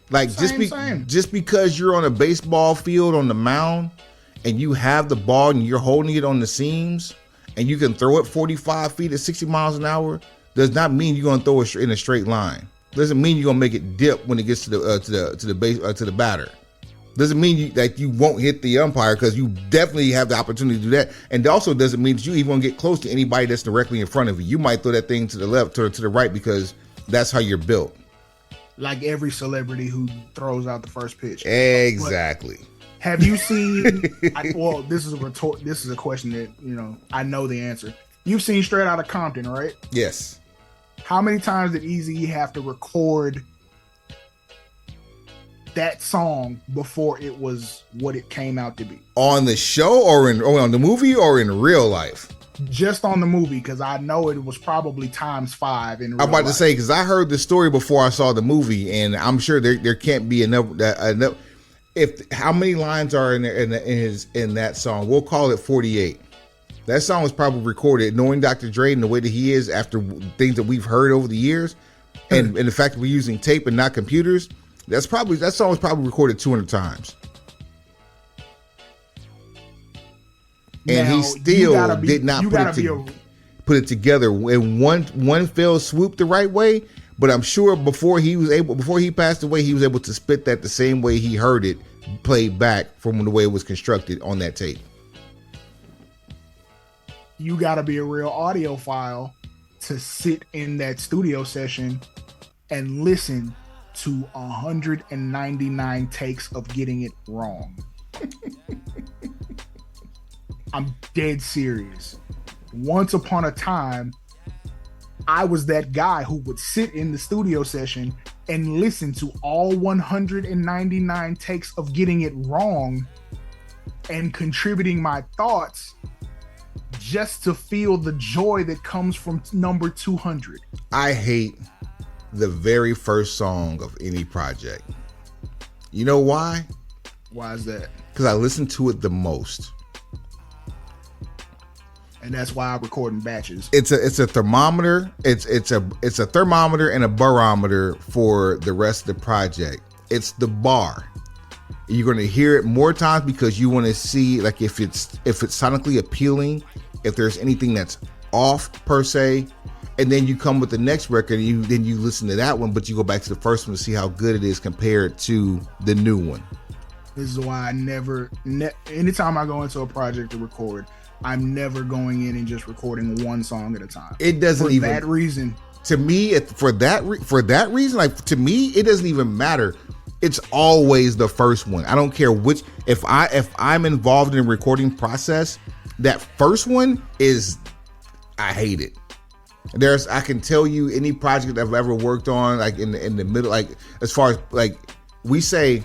Like, just because you're on a baseball field on the mound and you have the ball and you're holding it on the seams and you can throw it 45 feet at 60 miles an hour, does not mean you're gonna throw it in a straight line. Doesn't mean you're gonna make it dip when it gets to the batter. Doesn't mean that you won't hit the umpire, because you definitely have the opportunity to do that. And also doesn't mean that you even want to get close to anybody that's directly in front of you. You might throw that thing to the left or to the right because that's how you're built. Like every celebrity who throws out the first pitch. Exactly. But have you seen? This is a question that I know the answer. You've seen Straight Outta Compton, right? Yes. How many times did Eazy have to record that song before it was what it came out to be. On the show or on the movie or in real life? Just on the movie, because I know it was probably times 5 in real life. I'm about to say, because I heard the story before I saw the movie, and I'm sure there can't be enough. If how many lines are in that song? We'll call it 48. That song was probably recorded, knowing Dr. Dre and the way that he is after things that we've heard over the years, and the fact that we're using tape and not computers. That song was probably recorded 200 times. And now, he still did not put it together in one fell swoop the right way. But I'm sure before he passed away, he was able to spit that the same way he heard it played back from the way it was constructed on that tape. You got to be a real audiophile to sit in that studio session and listen to 199 takes of getting it wrong. I'm dead serious. Once upon a time, I was that guy who would sit in the studio session and listen to all 199 takes of getting it wrong and contributing my thoughts just to feel the joy that comes from number 200. I hate the very first song of any project. You know why? Why is that? Because I listen to it the most. And that's why I record in batches. It's a thermometer. It's a thermometer and a barometer for the rest of the project. It's the bar. You're going to hear it more times because you want to see like if it's sonically appealing, if there's anything that's off per se, and then you come with the next record and then you listen to that one, but you go back to the first one to see how good it is compared to the new one. This is why I anytime I go into a project to record, I'm never going in and just recording one song at a time. It doesn't for that reason. To me, for that reason, like to me, it doesn't even matter. It's always the first one. I don't care which. If I'm involved in the recording process, that first one is, I hate it. I can tell you any project I've ever worked on, like in the middle, like as far as like we say,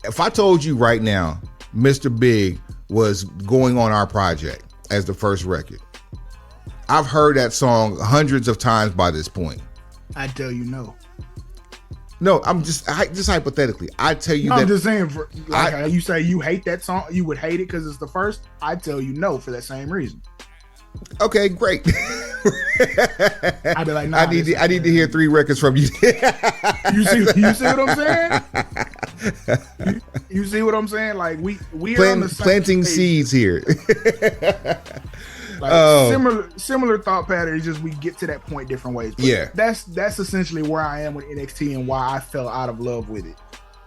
if I told you right now, Mr. Big was going on our project as the first record, I've heard that song hundreds of times by this point. I tell you no. No, I'm just hypothetically. I tell you I'm just saying, you say you hate that song, you would hate it because it's the first. I tell you no for that same reason. Okay, great. I'd be like, nah, I need to hear 3 records from you. You see what I'm saying? You see what I'm saying? Like we are on the same planting page. seeds here. Like similar thought patterns, just we get to that point different ways. But yeah, that's essentially where I am with NXT and why I fell out of love with it.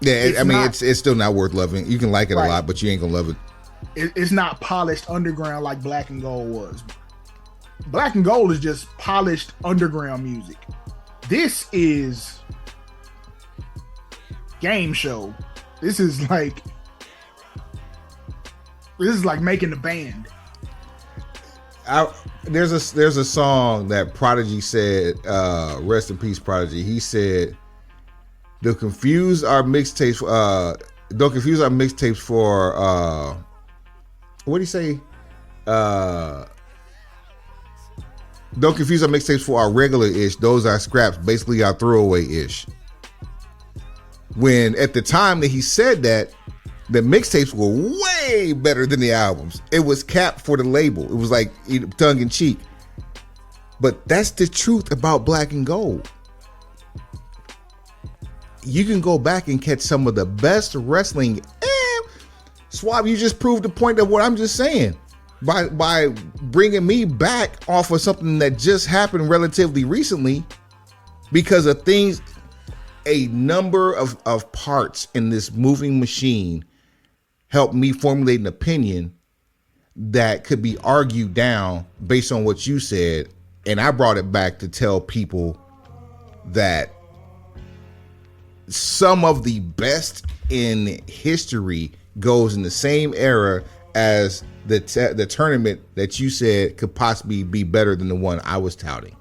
Yeah, it's still not worth loving. You can like it right. a lot, but you ain't gonna love it. It's not polished underground like Black and Gold was. Black and Gold is just polished underground music. This is game show. This is like making a band. There's a song that Prodigy said, rest in peace Prodigy. He said, don't confuse our mixtapes for what do you say? Don't confuse our mixtapes for our regular ish. Those are scraps, basically our throwaway ish. When at the time that he said that, the mixtapes were way better than the albums. It was capped for the label. It was like tongue in cheek. But that's the truth about Black and Gold. You can go back and catch some of the best wrestling. Swab, you just proved the point of what I'm just saying by bringing me back off of something that just happened relatively recently because of things, a number of parts in this moving machine helped me formulate an opinion that could be argued down based on what you said. And I brought it back to tell people that some of the best in history goes in the same era as the tournament that you said could possibly be better than the one I was touting.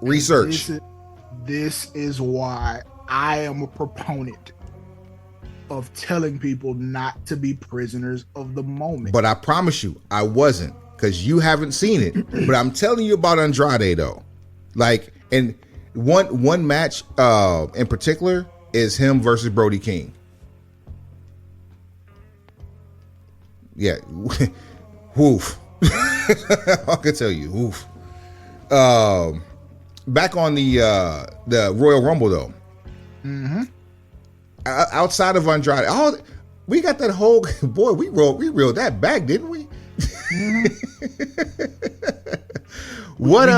Research. This is why I am a proponent of telling people not to be prisoners of the moment. But I promise you, I wasn't, because you haven't seen it. But I'm telling you about Andrade though. Like, and one match in particular is him versus Brody King. Yeah. Woof. I can tell you, woof. Back on the Royal Rumble though. Mm-hmm. Outside of Andrade, we got that whole boy. We reeled that back, didn't we? Mm-hmm. What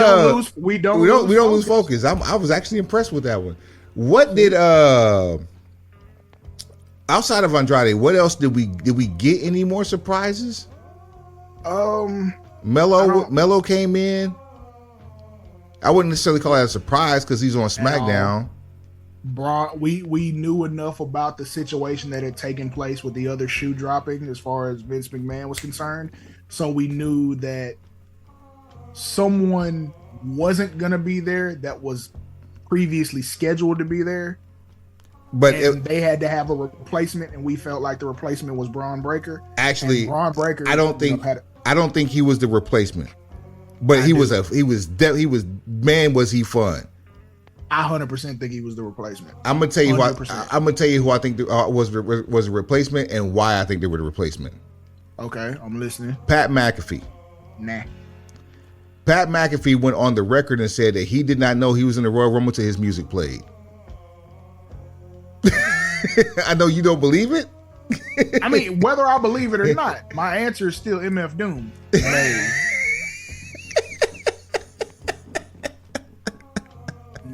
we don't lose focus. I was actually impressed with that one. What did outside of Andrade, what else did we get any more surprises? Mello came in. I wouldn't necessarily call that a surprise because he's on SmackDown. We knew enough about the situation that had taken place with the other shoe dropping as far as Vince McMahon was concerned. So we knew that someone wasn't going to be there that was previously scheduled to be there. But they had to have a replacement, and we felt like the replacement was Braun Breaker. Actually, Braun Breaker, I don't think he was the replacement. But he was man, was he fun. I 100% think he was the replacement. I'm gonna tell you why. I'm gonna tell you who I think was a replacement and why I think they were the replacement. Okay, I'm listening. Pat McAfee. Nah. Pat McAfee went on the record and said that he did not know he was in the Royal Rumble till his music played. I know you don't believe it. I mean, whether I believe it or not, my answer is still MF Doom.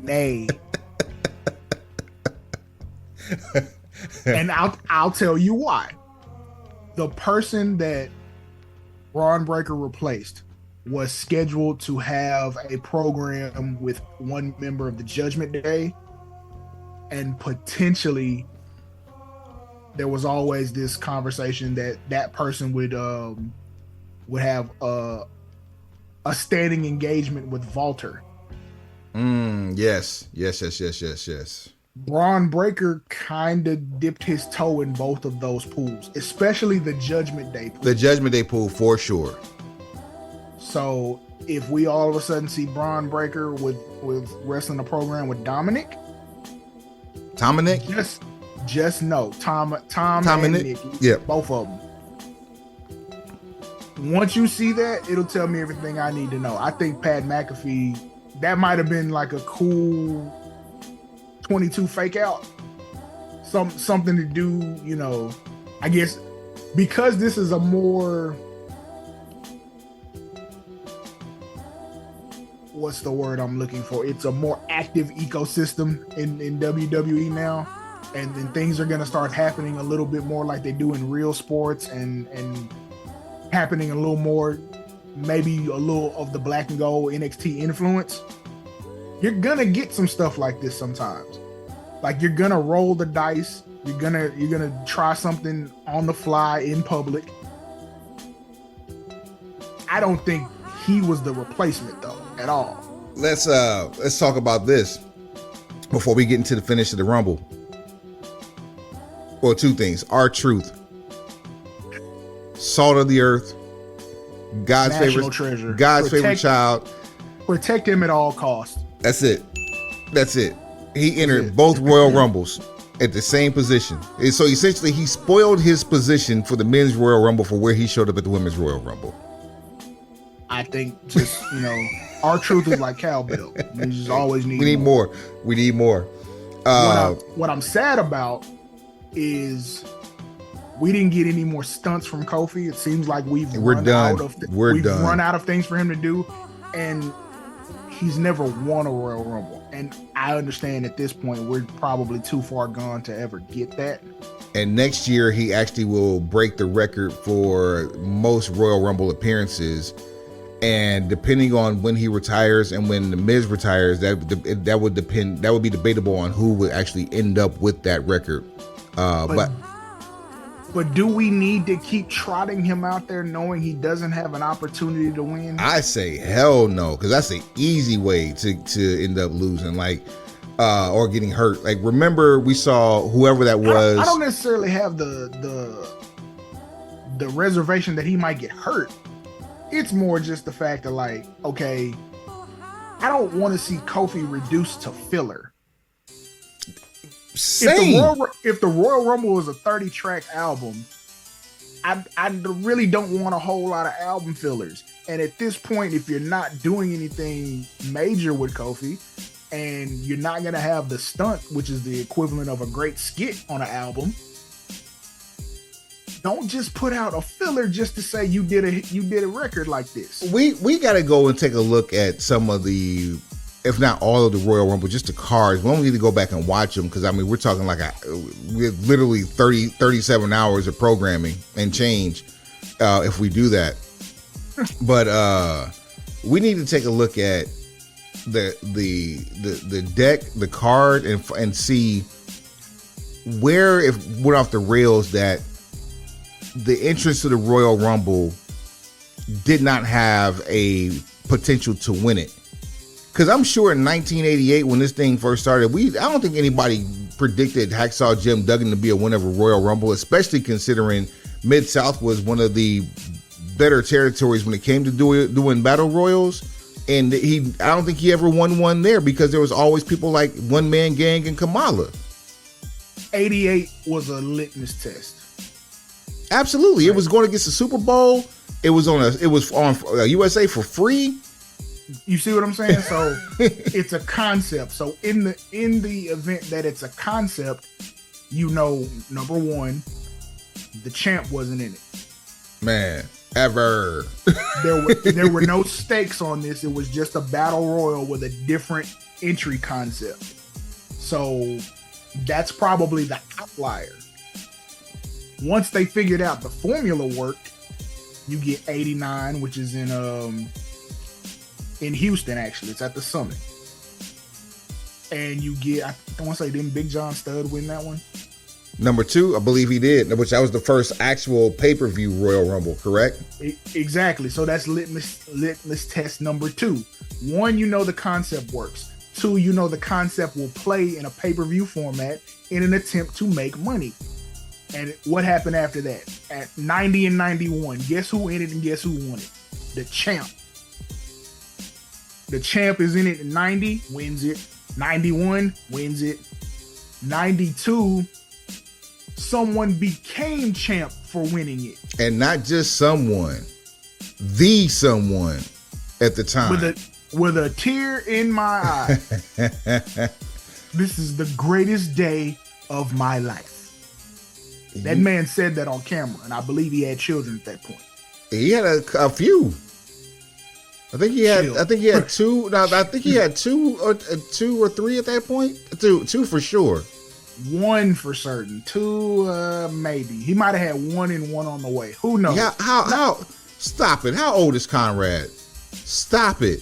Nay. And I'll tell you why. The person that Braun Breaker replaced was scheduled to have a program with one member of the Judgment Day, and potentially there was always this conversation that person would have a standing engagement with Walter. Yes. Braun Breaker kind of dipped his toe in both of those pools, especially the Judgment Day pool. The Judgment Day pool, for sure. So if we all of a sudden see Braun Breaker with wrestling a program with Dominic, just know Tom and Nick, yeah, both of them. Once you see that, it'll tell me everything I need to know. I think Pat McAfee, that might have been like a cool 22 fake out, something to do, I guess, because this is a more, what's the word I'm looking for? It's a more active ecosystem in WWE now, and then things are going to start happening a little bit more like they do in real sports, and happening a little more, maybe a little of the black and gold NXT influence. You're gonna get some stuff like this sometimes. Like, you're gonna roll the dice. You're gonna try something on the fly in public. I don't think he was the replacement though at all. Let's talk about this before we get into the finish of the Rumble. Well, two things: R-Truth, salt of the earth, God's National favorite treasure, God's favorite child. Protect him at all costs. That's it. He entered both Royal Rumbles at the same position. And so essentially he spoiled his position for the men's Royal Rumble for where he showed up at the women's Royal Rumble. I think just, R-Truth is like cowbell. We just always need more. We need more. What I'm sad about is we didn't get any more stunts from Kofi. It seems like we've run out of things for him to do, and he's never won a Royal Rumble. And I understand at this point we're probably too far gone to ever get that. And next year he actually will break the record for most Royal Rumble appearances. And depending on when he retires and when the Miz retires, that would depend. That would be debatable on who would actually end up with that record. But do we need to keep trotting him out there knowing he doesn't have an opportunity to win? I say hell no, because that's an easy way to end up losing. Like, or getting hurt. Like, remember we saw whoever that was. I don't necessarily have the reservation that he might get hurt. It's more just the fact that, like, okay, I don't want to see Kofi reduced to filler. Same. If the Royal Rumble was a 30-track album, I really don't want a whole lot of album fillers. And at this point, if you're not doing anything major with Kofi, and you're not going to have the stunt, which is the equivalent of a great skit on an album, don't just put out a filler just to say you did a record like this. We got to go and take a look at some of the, if not all of the Royal Rumble, just the cards. We don't need to go back and watch them because, I mean, we're talking like we're literally 37 hours of programming and change if we do that. But we need to take a look at the deck, the card, and see where it went off the rails that the entrance to the Royal Rumble did not have a potential to win it. Because I'm sure in 1988, when this thing first started, I don't think anybody predicted Hacksaw Jim Duggan to be a winner of a Royal Rumble, especially considering Mid-South was one of the better territories when it came to doing battle royals. And I don't think he ever won one there because there was always people like One Man Gang and Kamala. 88 was a litmus test. Absolutely. Right. It was going against the Super Bowl. It was on USA for free. You see what I'm saying? So it's a concept. So in the event that it's a concept, number one, the champ wasn't in it. Man, ever. There were no stakes on this. It was just a battle royal with a different entry concept. So that's probably the outlier. Once they figured out the formula worked, you get 89, which is in Houston, actually. It's at the Summit. And you get, I want to say, didn't Big John Studd win that one? Number 2, I believe he did, which that was the first actual pay-per-view Royal Rumble, correct? Exactly. So that's litmus test number 2. 1, the concept works. 2, the concept will play in a pay-per-view format in an attempt to make money. And what happened after that? At 90 and 91, guess who in it and guess who won it? The champ. The champ is in it at 90, wins it. 91, wins it. 92, someone became champ for winning it. And not just someone, the someone at the time. With a tear in my eye. This is the greatest day of my life. That man said that on camera, and I believe he had children at that point. He had a few. I think he had two. No, I think he had two or three at that point. Two for sure. 1 for certain. 2 maybe. He might have had 1 and 1 on the way. Who knows? Yeah. How? Stop it. How old is Conrad? Stop it.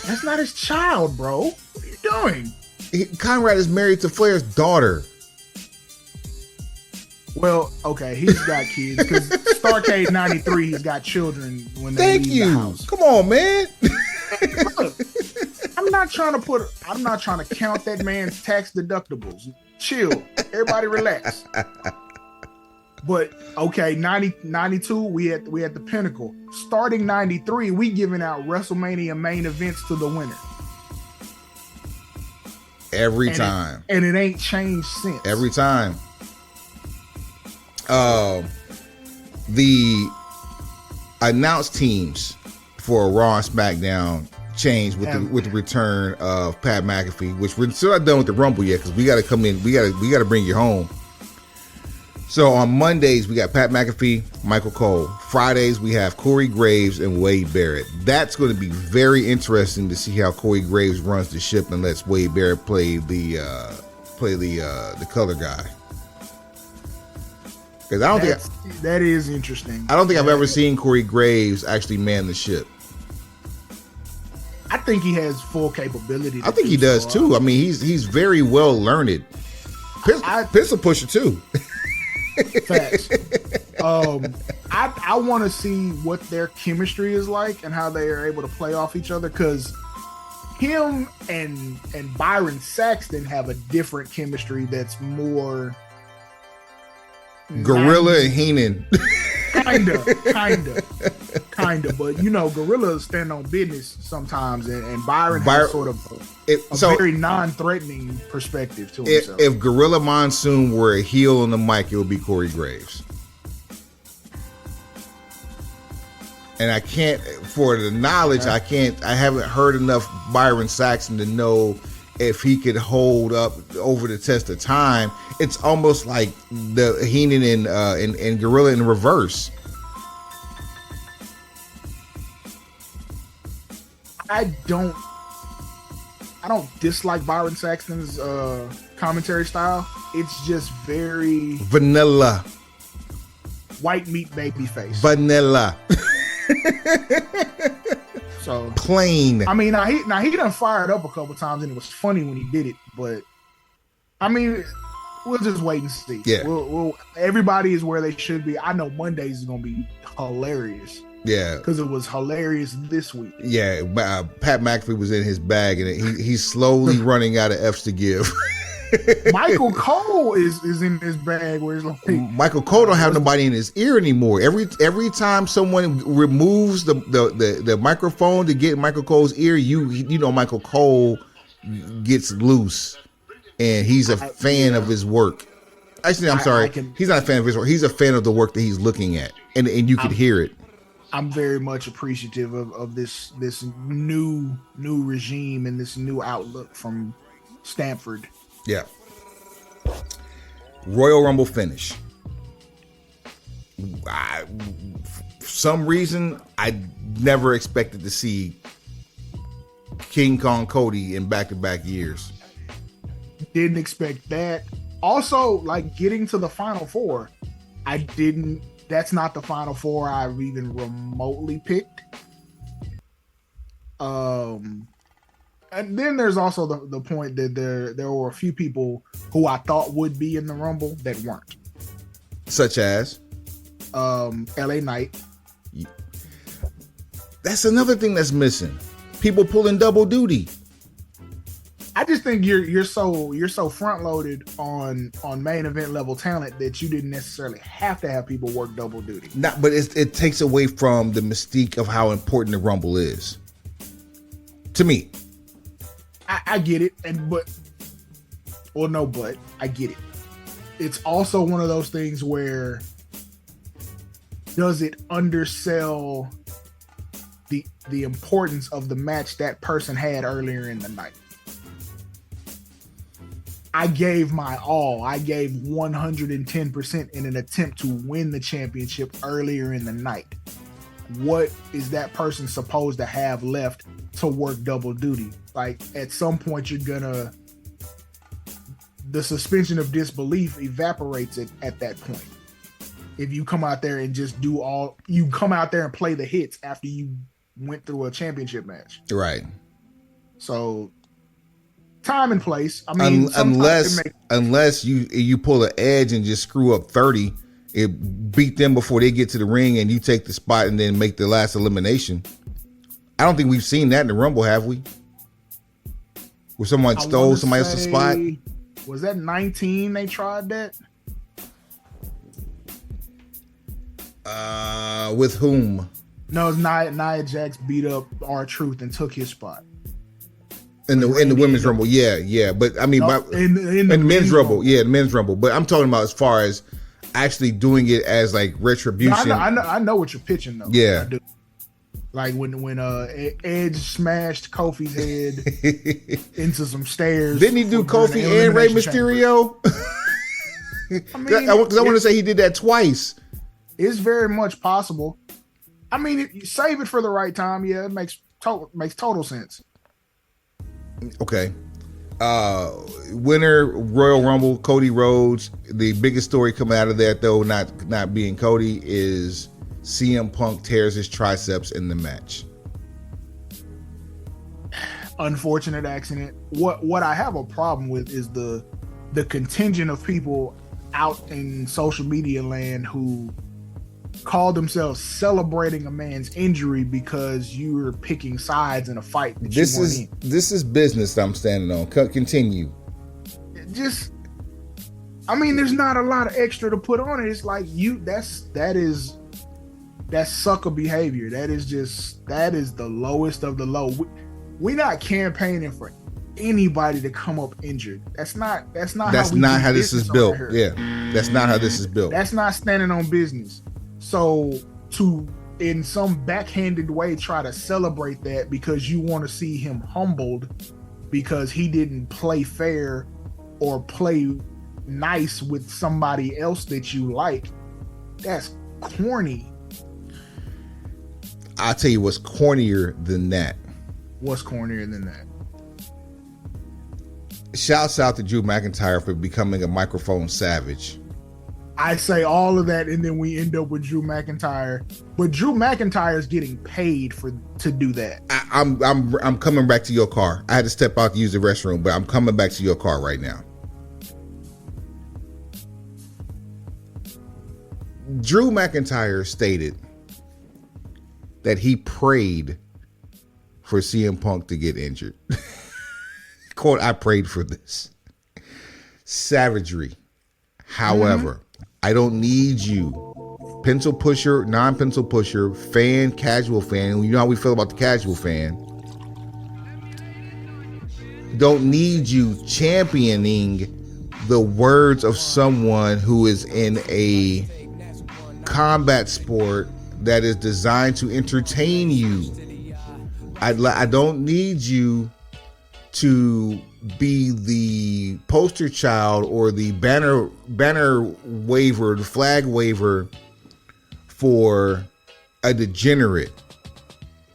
That's not his child, bro. What are you doing? Conrad is married to Flair's daughter. Well, okay, he's got kids because Starrcade 93, he's got children when they leave the house. Come on, man. Look, I'm not trying to count that man's tax deductibles. Chill. Everybody relax. But okay, 92, we at the pinnacle. Starting 93, we giving out WrestleMania main events to the winner. Every time. And it ain't changed since. Every time. The announced teams for Raw and SmackDown changed with the return of Pat McAfee, which we're still not done with the Rumble yet because we got to come in. We got to bring you home. So on Mondays we got Pat McAfee, Michael Cole. Fridays we have Corey Graves and Wade Barrett. That's going to be very interesting to see how Corey Graves runs the ship and lets Wade Barrett play the color guy. Because that is interesting. I don't think I've ever seen Corey Graves actually man the ship. I think he has full capability. I think he does too. I mean, he's very well learned. Pistol pusher too. Facts. I want to see what their chemistry is like and how they are able to play off each other. Because him and Byron Saxton have a different chemistry that's more Gorilla and Heenan. Kinda. But you know, Gorilla stand on business sometimes, and Byron has sort of a very non-threatening perspective to himself. If Gorilla Monsoon were a heel on the mic, it would be Corey Graves. And I can't, for the knowledge, I haven't heard enough Byron Saxton to know if he could hold up over the test of time. It's almost like the Heenan and Gorilla in reverse. I don't dislike Byron Saxton's commentary style. It's just very vanilla, white meat baby face. Vanilla. So plain. I mean, he done fired up a couple times, and it was funny when he did it. But I mean, we'll just wait and see. Yeah, we'll everybody is where they should be. I know Mondays is gonna be hilarious. Yeah, because it was hilarious this week. Yeah, Pat McAfee was in his bag, and he's slowly running out of F's to give. Michael Cole is in his bag where it's like Michael Cole don't have nobody in his ear anymore. Every time someone removes the microphone to get Michael Cole's ear, you know Michael Cole gets loose, and he's a fan of his work. Actually, I'm sorry, he's not a fan of his work. He's a fan of the work that he's looking at, and you could hear it. I'm very much appreciative of this new regime and this new outlook from Stanford. Yeah. Royal Rumble finish. For some reason, I never expected to see King Kong Cody in back-to-back years. Didn't expect that. Also, like getting to the Final Four, that's not the Final Four I've even remotely picked. And then there's also the point that there were a few people who I thought would be in the Rumble that weren't. Such as? LA Knight. That's another thing that's missing. People pulling double duty. I just think you're so front loaded on main event level talent that you didn't necessarily have to have people work double duty. But it takes away from the mystique of how important the Rumble is. To me. I get it, but I get it. It's also one of those things where does it undersell the importance of the match that person had earlier in the night? I gave my all. I gave 110% in an attempt to win the championship earlier in the night. What is that person supposed to have left to work double duty? Like at some point the suspension of disbelief evaporates at that point. If you come out there and just you come out there and play the hits after you went through a championship match. Right. So time and place. I mean, unless you pull an edge and just screw up 30, it beat them before they get to the ring and you take the spot and then make the last elimination. I don't think we've seen that in the Rumble, have we? Where someone stole somebody else's spot? Was that 19 they tried that? With whom? No, it's Nia Jax beat up R-Truth and took his spot. In the women's Rumble, yeah. But I mean, in the men's Rumble, the men's Rumble. But I'm talking about as far as actually doing it as like retribution. I know what you're pitching though. Yeah. I do. Like when Edge smashed Kofi's head into some stairs. Didn't he do Kofi and Rey Mysterio? Because I want to say he did that twice. It's very much possible. I mean, you save it for the right time. Yeah, it makes total sense. Okay. Winner Royal Rumble, Cody Rhodes. The biggest story coming out of that, though, not being Cody, is CM Punk tears his triceps in the match. Unfortunate accident. What I have a problem with is the contingent of people out in social media land who call themselves celebrating a man's injury because you're picking sides in a fight that this you weren't in. This is business that I'm standing on. Continue. Just, I mean, there's not a lot of extra to put on it. It's like that's sucker behavior. That is the lowest of the low. We're not campaigning for anybody to come up injured. That's not how this is built. Yeah, that's not how this is built. That's not standing on business. So to, in some backhanded way, try to celebrate that because you want to see him humbled because he didn't play fair or play nice with somebody else that you like, that's corny. I'll tell you what's cornier than that. What's cornier than that? Shouts out to Drew McIntyre for becoming a microphone savage. I say all of that, and then we end up with Drew McIntyre. But Drew McIntyre is getting paid to do that. I'm coming back to your car. I had to step out to use the restroom, but I'm coming back to your car right now. Drew McIntyre stated that he prayed for CM Punk to get injured. Quote, I prayed for this. Savagery. However, I don't need you, pencil pusher, non-pencil pusher, fan, casual fan. You know how we feel about the casual fan. Don't need you championing the words of someone who is in a combat sport that is designed to entertain you. I don't need you to be the poster child or the banner waver, the flag waver for a degenerate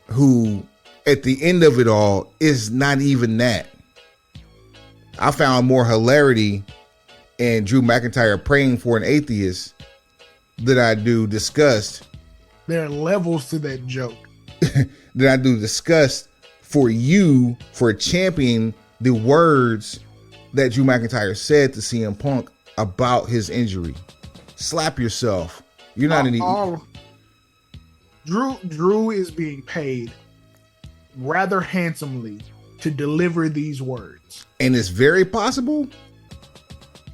who at the end of it all is not even that. I found more hilarity in Drew McIntyre praying for an atheist than I do disgust. There are levels to that joke. Than I do disgust for you for championing the words that Drew McIntyre said to CM Punk about his injury. Slap yourself. You're not Drew is being paid rather handsomely to deliver these words. And it's very possible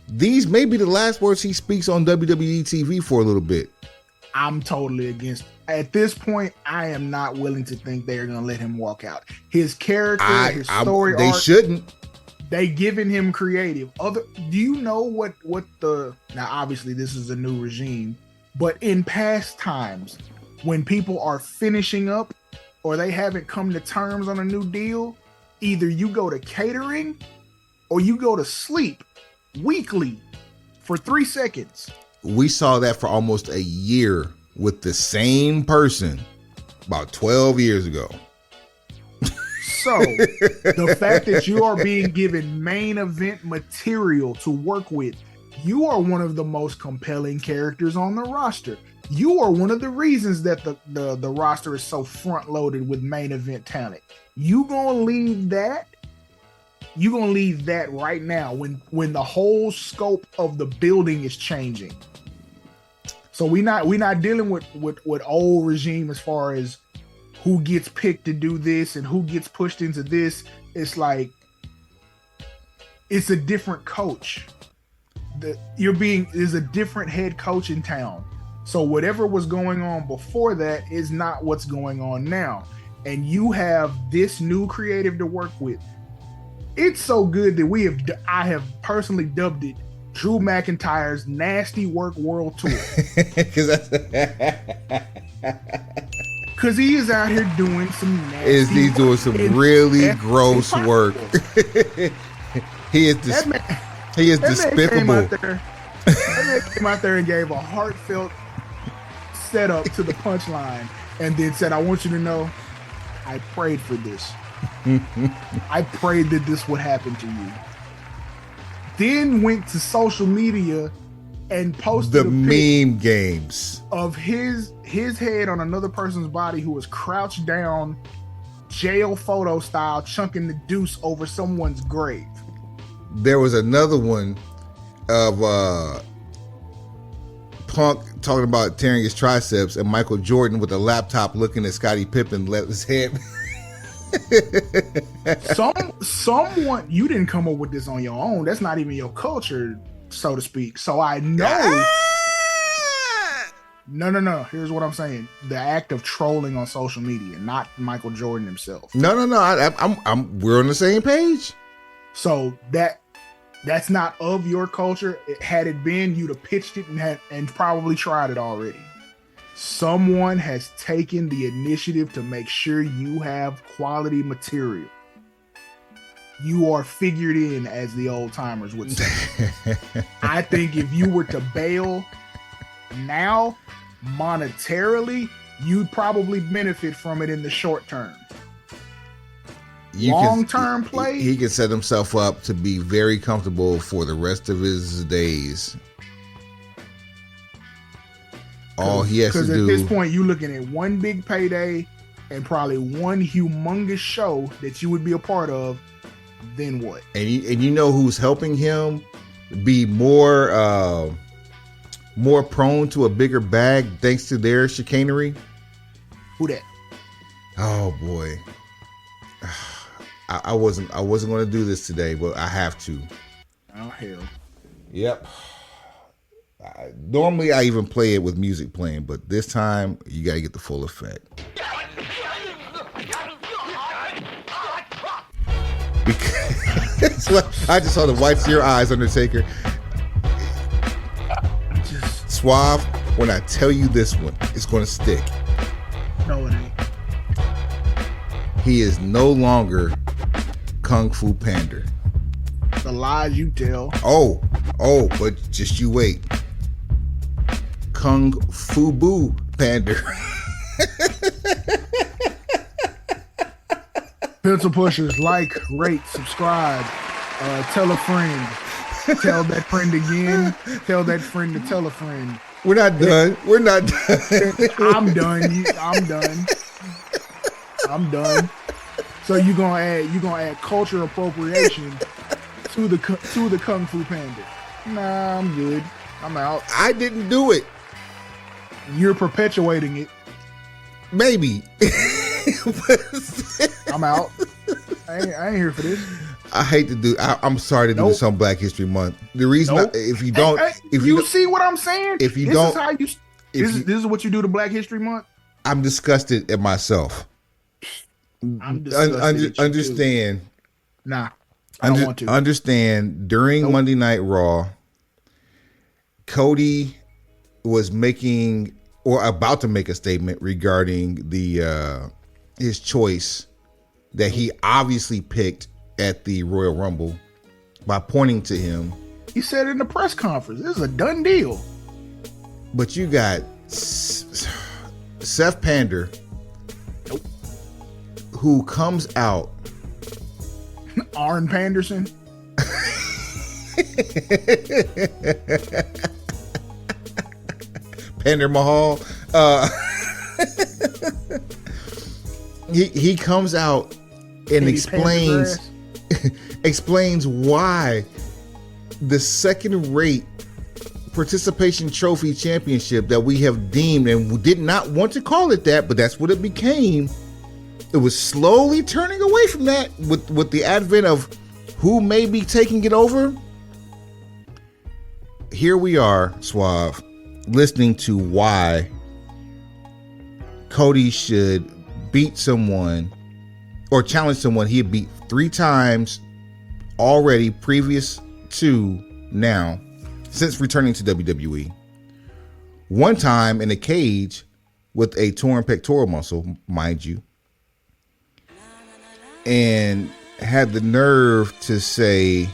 these may be the last words he speaks on WWE TV for a little bit. I'm totally against. At this point, I am not willing to think they're going to let him walk out. His character, his story they arc, shouldn't. They giving him creative. Do you know what now obviously this is a new regime, but in past times when people are finishing up or they haven't come to terms on a new deal, either you go to catering or you go to sleep weekly for 3 seconds. We saw that for almost a year with the same person about 12 years ago. So the fact that you are being given main event material to work with, you are one of the most compelling characters on the roster. You are one of the reasons that the roster is so front loaded with main event talent. You gonna leave that right now when the whole scope of the building is changing. So we're not dealing with old regime as far as who gets picked to do this and who gets pushed into this. It's like it's a different coach. There's a different head coach in town. So whatever was going on before that is not what's going on now. And you have this new creative to work with. It's so good that I have personally dubbed it Drew McIntyre's Nasty Work World Tour. Because he is out here doing some nasty He's doing some really gross work. He is despicable. That man came out there and gave a heartfelt setup to the punchline and then said, I want you to know, I prayed for this. I prayed that this would happen to you. Then went to social media and posted the meme games of his head on another person's body who was crouched down, jail photo style, chunking the deuce over someone's grave. There was another one of Punk talking about tearing his triceps, and Michael Jordan with a laptop looking at Scottie Pippen let his head. Someone, you didn't come up with this on your own. That's not even your culture, so to speak. So I know. No. Here's what I'm saying: the act of trolling on social media, not Michael Jordan himself. No. We're on the same page. So that's not of your culture. Had it been, you'd have pitched it and probably tried it already. Someone has taken the initiative to make sure you have quality material. You are figured in, as the old timers would say. I think if you were to bail now, monetarily, you'd probably benefit from it in the short term. Long-term play, he can set himself up to be very comfortable for the rest of his days. All he has to do, because at this point, you're looking at one big payday and probably one humongous show that you would be a part of. Then what? And you know who's helping him be more prone to a bigger bag thanks to their chicanery? Who that? Oh boy. I wasn't going to do this today, but I have to. Oh hell. Yep. Normally I even play it with music playing, but this time you got to get the full effect. Because I just saw the whites of your eyes, Undertaker. Suave, when I tell you this one, it's going to stick. No, it ain't. He is no longer Kung Fu Panda. The lies you tell. Oh, but just you wait. Kung Fu Boo Panda. Pencil pushers, like, rate, subscribe, tell a friend, tell that friend again, tell that friend to tell a friend. We're not done. We're not done. I'm done. I'm done. So you're gonna add culture appropriation to the Kung Fu Panda. Nah, I'm good. I'm out. I didn't do it. You're perpetuating it. Maybe. I'm out. I ain't here for this. I hate to do. I'm sorry to do this on Black History Month. The reason, if you don't, if you see what I'm saying, if you don't, this is what you do to Black History Month. I'm disgusted at myself. I'm disgusted. Understand? Nah, I don't want to. Understand? During Monday Night Raw, Cody was making or about to make a statement regarding the his choice that he obviously picked at the Royal Rumble by pointing to him. He said in the press conference, this is a done deal. But you got Seth Pander, who comes out. Arn Panderson. Pander Mahal. He comes out and explains why the second-rate participation trophy championship that we have deemed, and we did not want to call it that, but that's what it became. It was slowly turning away from that with the advent of who may be taking it over. Here we are, Suave, listening to why Cody should beat someone or challenge someone he had beat 3 times already previous to now, since returning to WWE. One time in a cage with a torn pectoral muscle, mind you, and had the nerve to say,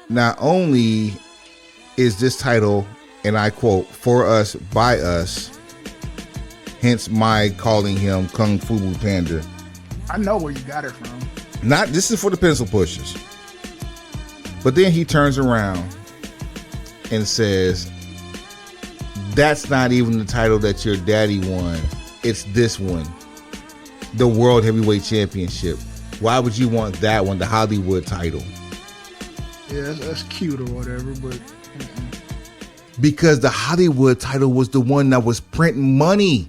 not only is this title, and I quote, for us, by us, hence my calling him Kung Fu Panda. I know where you got it from. This is for the pencil pushers. But then he turns around and says, that's not even the title that your daddy won. It's this one, the World Heavyweight Championship. Why would you want that one, the Hollywood title? Yeah, that's cute or whatever, but Because the Hollywood title was the one that was printing money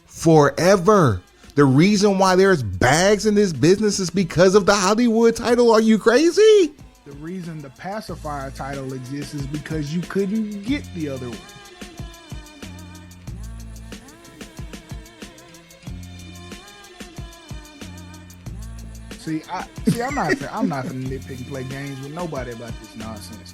forever. The reason why there's bags in this business is because of the Hollywood title. Are you crazy? The reason the pacifier title exists is because you couldn't get the other one. I'm not gonna nitpick and play games with nobody about this nonsense.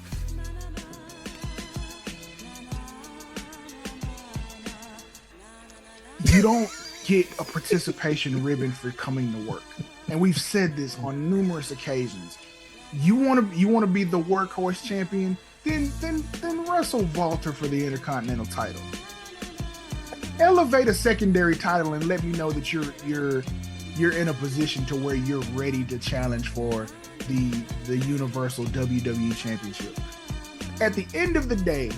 You don't get a participation ribbon for coming to work, and we've said this on numerous occasions. You want to be the workhorse champion, then wrestle Walter for the Intercontinental title. Elevate a secondary title and let me know that you're in a position to where you're ready to challenge for the Universal WWE Championship. At the end of the day,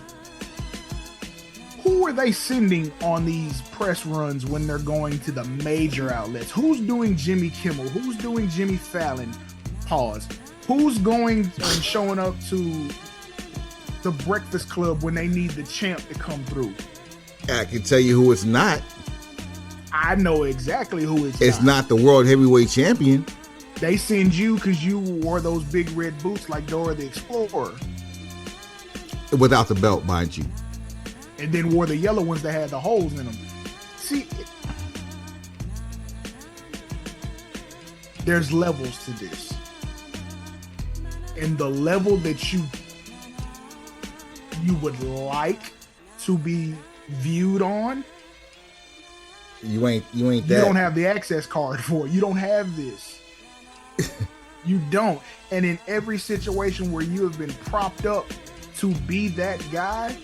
who are they sending on these press runs when they're going to the major outlets? Who's doing Jimmy Kimmel? Who's doing Jimmy Fallon? Pause. Who's going and showing up to the Breakfast Club when they need the champ to come through? I can tell you who it's not. I know exactly who it's It's not the World Heavyweight Champion. They send you because you wore those big red boots like Dora the Explorer. Without the belt, mind you. And then wore the yellow ones that had the holes in them. See, there's levels to this. And the level that you would like to be viewed on, you ain't that. You don't have the access card for it. You don't have this. You don't. And in every situation where you have been propped up to be that guy,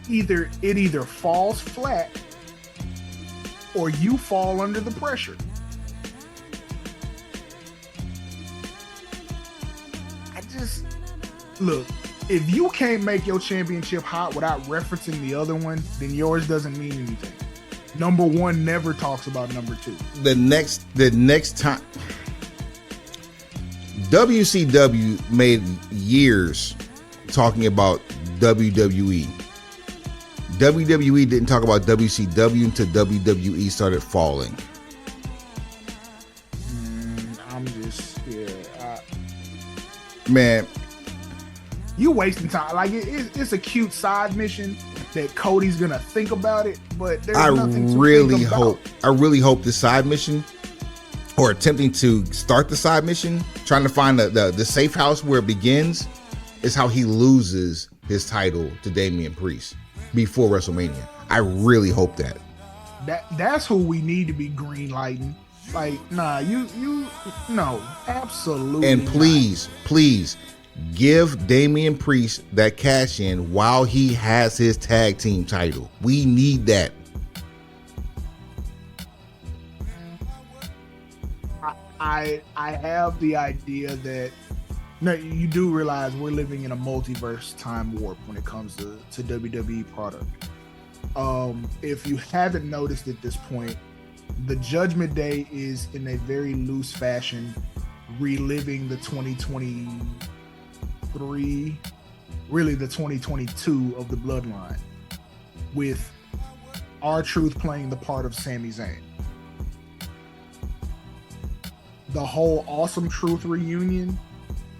it either falls flat or you fall under the pressure. Look, if you can't make your championship hot without referencing the other one, then yours doesn't mean anything. Number one never talks about number two. The next time, WCW made years talking about WWE. WWE didn't talk about WCW until WWE started falling. Man, you wasting time. Like it's a cute side mission that Cody's gonna think about it, but there's nothing to think about. I really hope the side mission, or attempting to start the side mission, trying to find the safe house where it begins, is how he loses his title to Damian Priest before WrestleMania. I really hope that. That's who we need to be green lighting. Like, nah, no, absolutely. And please give Damian Priest that cash in while he has his tag team title. We need that. I have the idea that, no, you do realize we're living in a multiverse time warp when it comes to WWE product. If you haven't noticed at this point, the Judgment Day is in a very loose fashion reliving the 2023, really the 2022 of the Bloodline, with R-Truth playing the part of Sami Zayn. The whole Awesome Truth reunion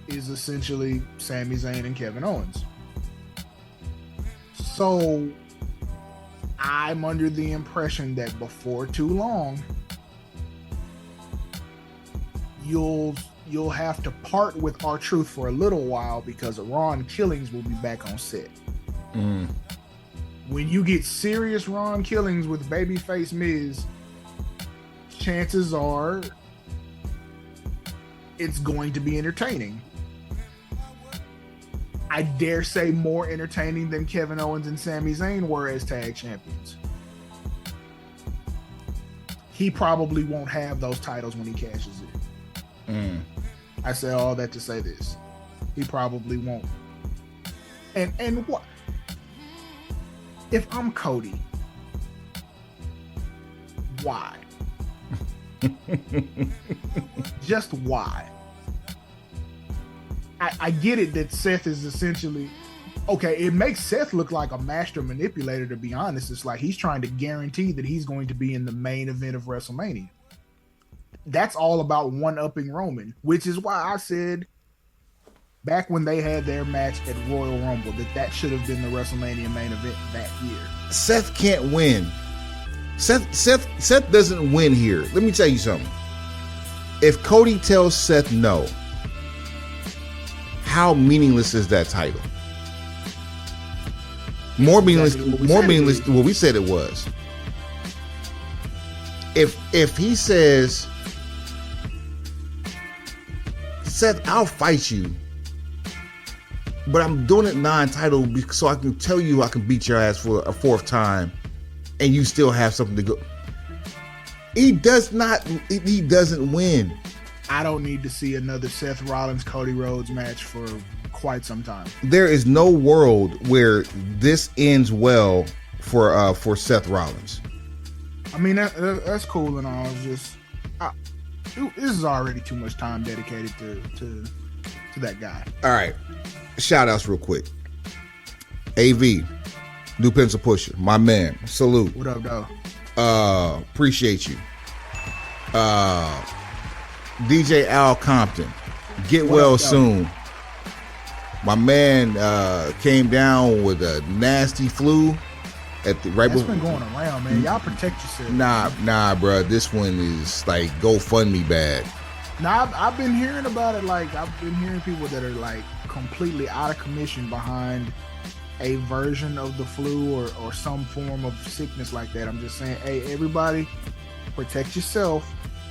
is essentially Sami Zayn and Kevin Owens. So I'm under the impression that before too long, you'll have to part with R-Truth for a little while because Ron Killings will be back on set. When you get serious Ron Killings with babyface Miz, chances are it's going to be entertaining. I dare say more entertaining than Kevin Owens and Sami Zayn were as tag champions. He probably won't have those titles when he cashes in. I say all that to say this. He probably won't. And what? If I'm Cody, why? Just why? I get it that Seth is essentially, Okay, it makes Seth look like a master manipulator, to be honest. It's like he's trying to guarantee that he's going to be in the main event of WrestleMania. That's all about one-upping Roman, which is why I said back when they had their match at Royal Rumble that should have been the WrestleMania main event that year. Seth can't win. Seth doesn't win here. Let me tell you something. If Cody tells Seth no, how meaningless is that title? More meaningless than what we said it was. If he says, Seth, I'll fight you, but I'm doing it non-title so I can tell you I can beat your ass for a fourth time, and you still have something to go. He doesn't win. I don't need to see another Seth Rollins Cody Rhodes match for quite some time. There is no world where this ends well for Seth Rollins. I mean, that's cool and all. It's just this is already too much time dedicated to that guy. All right, shout outs real quick. AV, New Pencil Pusher, my man. Salute. What up, though? Appreciate you. DJ Al Compton, get well soon. My man came down with a nasty flu at the right. That's been going around, man. Y'all protect yourself. Nah, bro. This one is like GoFundMe bad. Nah, I've been hearing about it. Like, I've been hearing people that are like completely out of commission behind a version of the flu or some form of sickness like that. I'm just saying, hey, everybody, protect yourself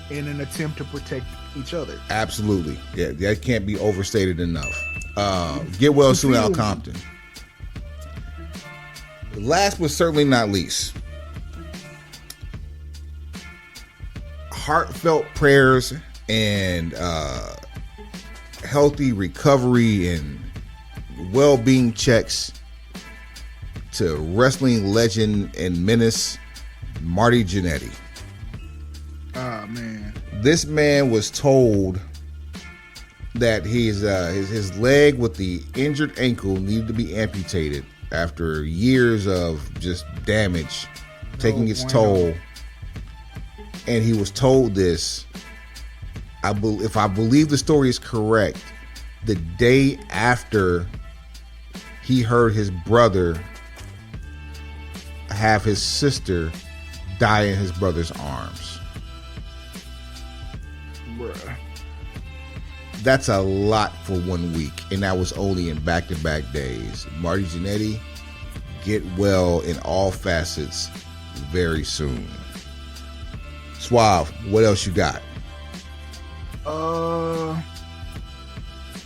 in an attempt to protect each other. Absolutely. Yeah, that can't be overstated enough. Get well soon, Al Compton. Last but certainly not least, heartfelt prayers and healthy recovery and well-being checks to wrestling legend and menace Marty Jannetty. Oh, man. This man was told that his leg with the injured ankle needed to be amputated after years of just damage taking its toll. And he was told this, if I believe the story is correct, the day after he heard his brother have his sister die in his brother's arms. Bruh. That's a lot for 1 week, and that was only in back-to-back days. Marty Jannetty, get well in all facets very soon. Suave, what else you got?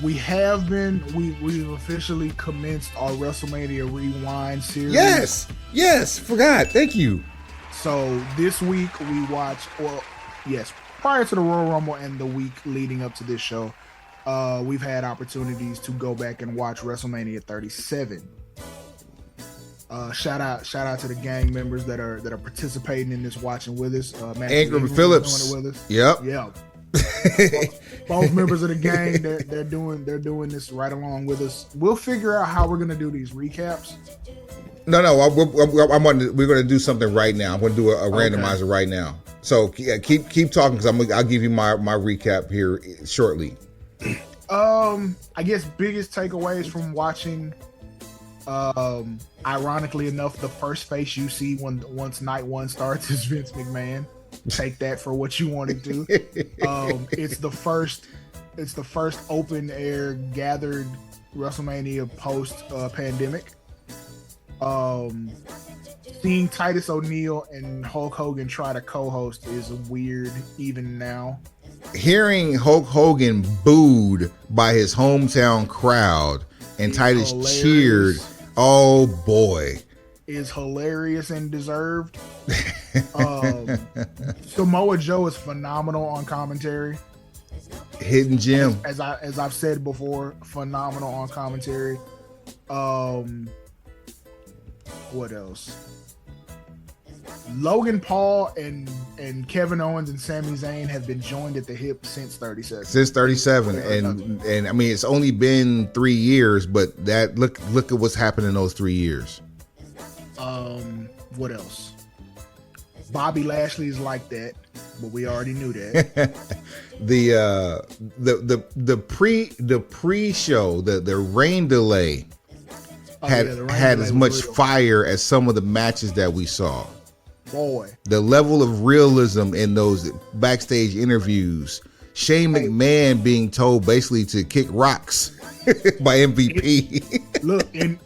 We've officially commenced our WrestleMania Rewind series. Yes, forgot. Thank you. So this week we watched, prior to the Royal Rumble and the week leading up to this show, we've had opportunities to go back and watch WrestleMania 37. Shout out to the gang members that are participating in this, watching with us. Ingram Phillips doing it with us. Yep. Both members of the gang, they're doing this right along with us. We'll figure out how we're gonna do these recaps. No, we're going to do something right now. I'm going to do a randomizer right now. So keep talking, because I'll give you my recap here shortly. I guess biggest takeaways from watching. Ironically enough, the first face you see once night one starts is Vince McMahon. Take that for what you wanted to. It's the first open air gathered WrestleMania post pandemic. Seeing Titus O'Neil and Hulk Hogan try to co-host is weird even now. Hearing Hulk Hogan booed by his hometown crowd and Titus cheered, oh boy, is hilarious and deserved. Samoa Joe is phenomenal on commentary. Hidden gem. As I've said before, phenomenal on commentary. What else? Logan Paul and Kevin Owens and Sami Zayn have been joined at the hip since 37. Since 37, and I mean it's only been 3 years, but that look at what's happened in those 3 years. What else? Bobby Lashley is like that, but we already knew that. the pre-show, the rain delay had as much fire as some of the matches that we saw. Boy, the level of realism in those backstage interviews, Shane McMahon being told basically to kick rocks by MVP. Look, and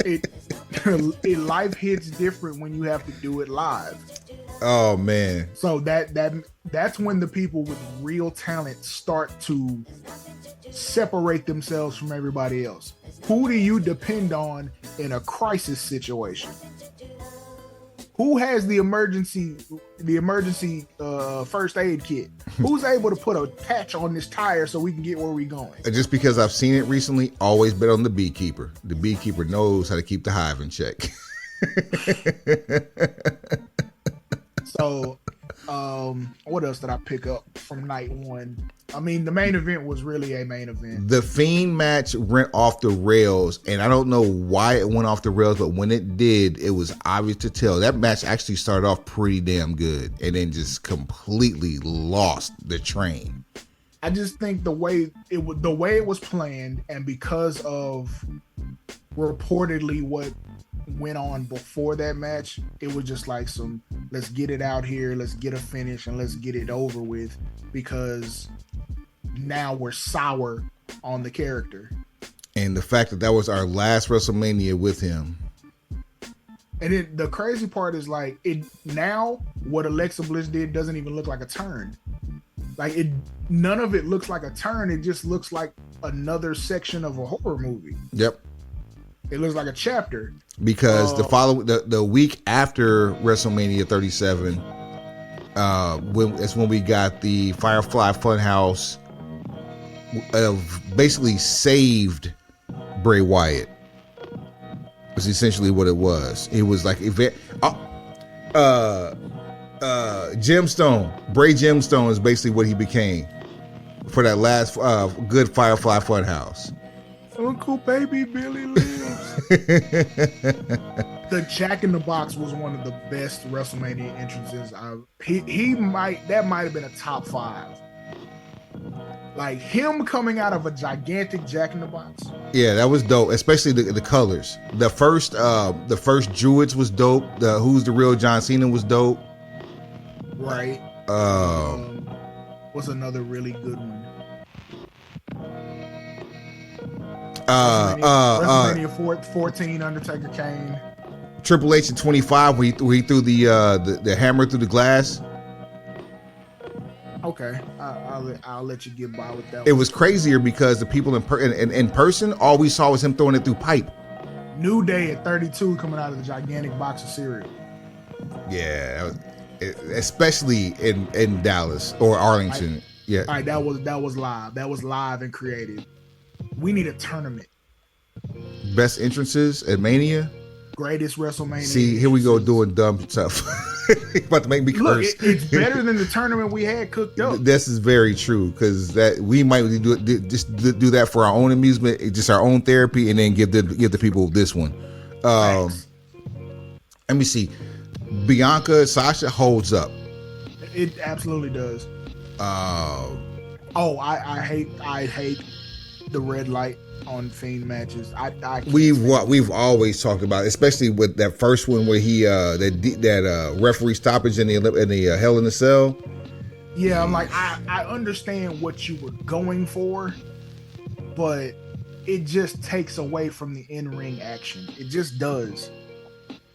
life hits different when you have to do it live. Oh man! So that's when the people with real talent start to separate themselves from everybody else. Who do you depend on in a crisis situation? Who has the emergency first aid kit? Who's able to put a patch on this tire so we can get where we're going? Just because I've seen it recently, always bet on the beekeeper. The beekeeper knows how to keep the hive in check. So, what else did I pick up from night one? I mean, the main event was really a main event. The Fiend match went off the rails, and I don't know why it went off the rails, but when it did, it was obvious to tell. That match actually started off pretty damn good, and then just completely lost the train. I just think the way it was planned, and because of reportedly what went on before that match, it was just like let's get it out here, let's get a finish, and let's get it over with, because now we're sour on the character. And the fact that was our last WrestleMania with him. And the crazy part is like now what Alexa Bliss did doesn't even look like a turn. Like none of it looks like a turn. It just looks like another section of a horror movie. Yep. It looks like a chapter. Because the week after WrestleMania 37, that's when we got the Firefly Funhouse basically saved Bray Wyatt. Was essentially what it was. It was like Gemstone. Bray Gemstone is basically what he became for that last good Firefly Funhouse. Uncle Baby Billy lives. The Jack in the Box was one of the best WrestleMania entrances. That might have been a top 5. Like him coming out of a gigantic Jack in the Box. Yeah, that was dope, especially the colors. The first Druids was dope. The Who's the Real John Cena was dope. Right. What's another really good one? WrestleMania 14, Undertaker Kane. Triple H in 25 where he threw the hammer through the glass. Okay, I'll let you get by with that. It was crazier because the people in person, all we saw was him throwing it through pipe. New Day at 32 coming out of the gigantic box of cereal. Yeah, especially in Dallas or Arlington. Yeah, all right, that was live. That was live and creative. We need a tournament. Best entrances at Mania. Greatest WrestleMania. See, here we go doing dumb stuff. About to make me curse. Look, it's better than the tournament we had cooked up. This is very true, because that we might do that for our own amusement, just our own therapy, and then give the people this one. Let me see. Bianca Sasha holds up. It absolutely does. I hate the red light on Fiend matches. We've always talked about it, especially with that first one where he that referee stoppage in the Hell in a Cell. Yeah, I'm like I understand what you were going for, but it just takes away from the in-ring action. It just does.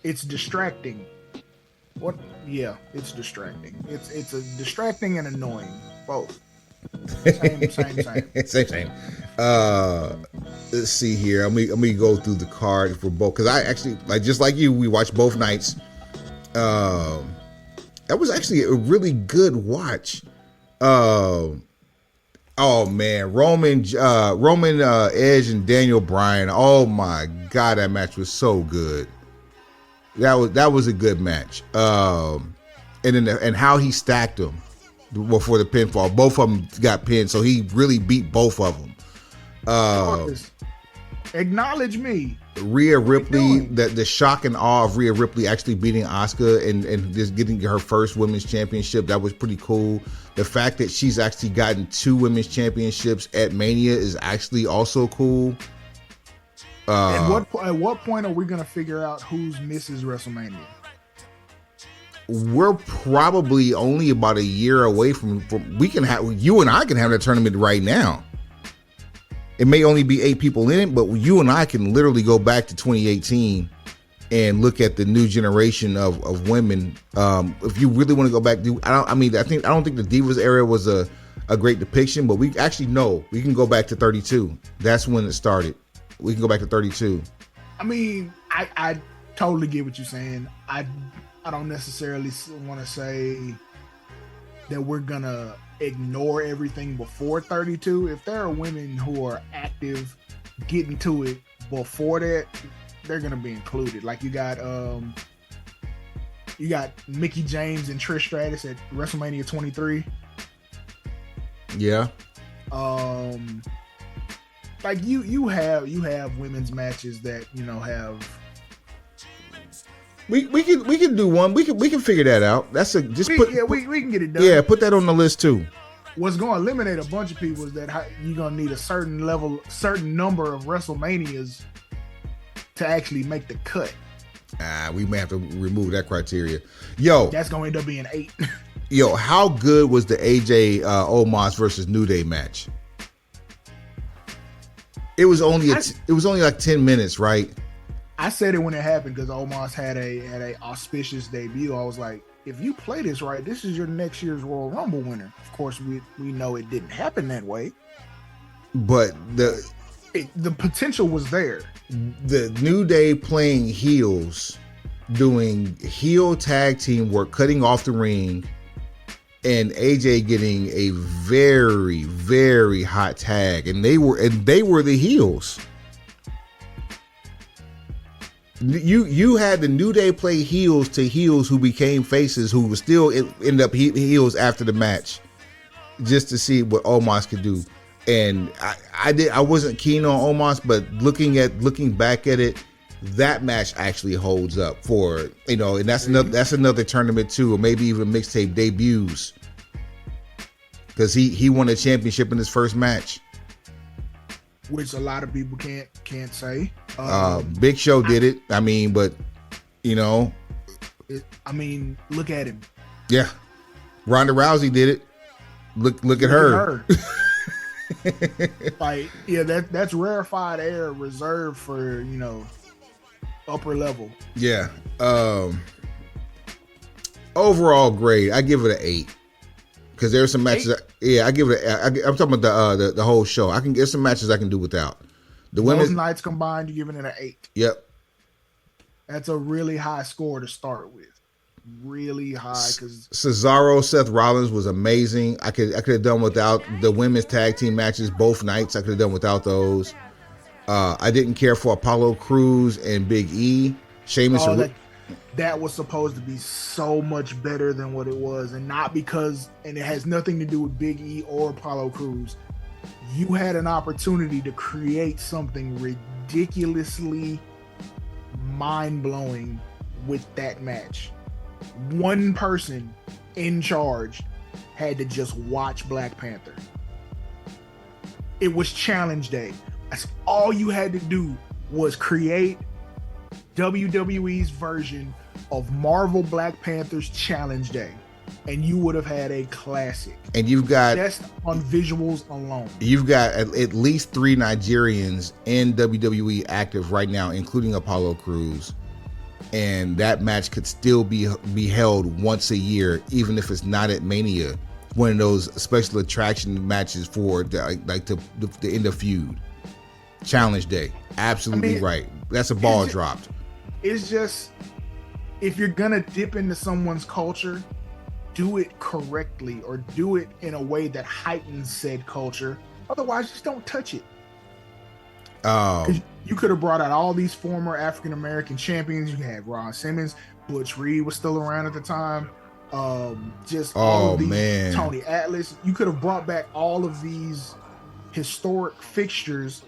It's distracting. What? Yeah, it's distracting. It's a distracting and annoying, both. Same. Let's see here. I'm gonna go through the card for both, because I actually, just like you, we watched both nights. That was actually a really good watch. Oh man, Roman Edge and Daniel Bryan. Oh my God, that match was so good. That was a good match. and then and how he stacked them before the pinfall. Both of them got pinned, so he really beat both of them. Acknowledge me. Rhea Ripley, the shock and awe of Rhea Ripley actually beating Asuka and just getting her first women's championship, that was pretty cool. The fact that she's actually gotten 2 women's championships at Mania is actually also cool. At what point are we gonna figure out who's Mrs. WrestleMania? We're probably only about a year away from we can have, you and I can have that tournament right now. It may only be 8 people in it, but you and I can literally go back to 2018 and look at the new generation of women. If you really want to go back, I don't think the Divas era was a great depiction, but we actually know we can go back to 32. That's when it started. We can go back to 32. I mean, I totally get what you're saying. I don't necessarily want to say that we're gonna ignore everything before 32. If there are women who are active getting to it before that, they're gonna be included. Like you got Mickie James and Trish Stratus at WrestleMania 23. Yeah. Like you have women's matches that, you know, have. We can do one. We can figure that out. That's we can get it done. Yeah, put that on the list too. What's going to eliminate a bunch of people is that you're going to need a certain number of WrestleManias to actually make the cut. We may have to remove that criteria. Yo, that's going to end up being 8. Yo, how good was the AJ Omos versus New Day match? It was only like 10 minutes, right? I said it when it happened because Omos had a auspicious debut. I was like, if you play this right, this is your next year's Royal Rumble winner. Of course, we know it didn't happen that way, but the potential was there. The New Day playing heels, doing heel tag team work, cutting off the ring, and AJ getting a very, very hot tag, and they were the heels. You had the New Day play heels to heels who became faces, who would still end up heels after the match, just to see what Omos could do. And I wasn't keen on Omos, but looking back at it, that match actually holds up for, you know, and that's another tournament too, or maybe even mixtape debuts, because he won a championship in his first match, which a lot of people can't say. Big Show did it. I mean, but you know, look at him. Yeah, Ronda Rousey did it. Look at her. Like, yeah, that's rarefied air reserved for, you know, upper level. Yeah. Overall grade, I give it an 8. Because there's some matches. I give it. I'm talking about the whole show. There's some matches I can do without. The women's nights combined, you're giving it an 8. Yep. That's a really high score to start with. Really high, because Cesaro, Seth Rollins was amazing. I could have done without the women's tag team matches both nights. I could have done without those. I didn't care for Apollo Crews and Big E. Sheamus. That was supposed to be so much better than what it was, and it has nothing to do with Big E or Apollo Crews. You had an opportunity to create something ridiculously mind-blowing with that match. One person in charge had to just watch Black Panther. It was Challenge Day. That's all you had to do, was create WWE's version of Marvel Black Panther's Challenge Day, and you would have had a classic. And you've got, just on visuals alone, you've got at least 3 Nigerians in WWE active right now, including Apollo Crews, and that match could still be held once a year, even if it's not at Mania. One of those special attraction matches for the end of feud. Challenge Day, absolutely right. That's a ball dropped. It's just, if you're gonna dip into someone's culture, do it correctly, or do it in a way that heightens said culture. Otherwise, just don't touch it. You could have brought out all these former African American champions. You had Ron Simmons, Butch Reed was still around at the time. Just all of these, man. Tony Atlas. You could have brought back all of these historic fixtures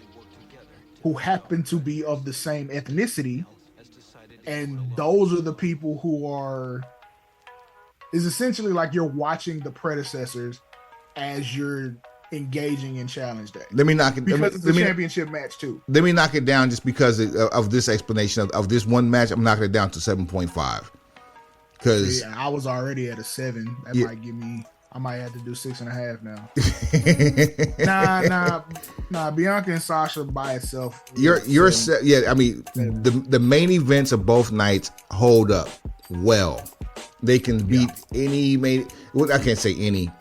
who happen to be of the same ethnicity, and those are the people who are. Is essentially like you're watching the predecessors as you're engaging in Challenge Day. Let me knock it because it's a championship match too. Let me knock it down just because of this explanation of this one match. I'm knocking it down to 7.5 because I was already at a 7. That might give me. I might have to do 6.5 now. Nah. Bianca and Sasha by itself. I mean, the main events of both nights hold up well. They can beat any main. Well, I can't say any.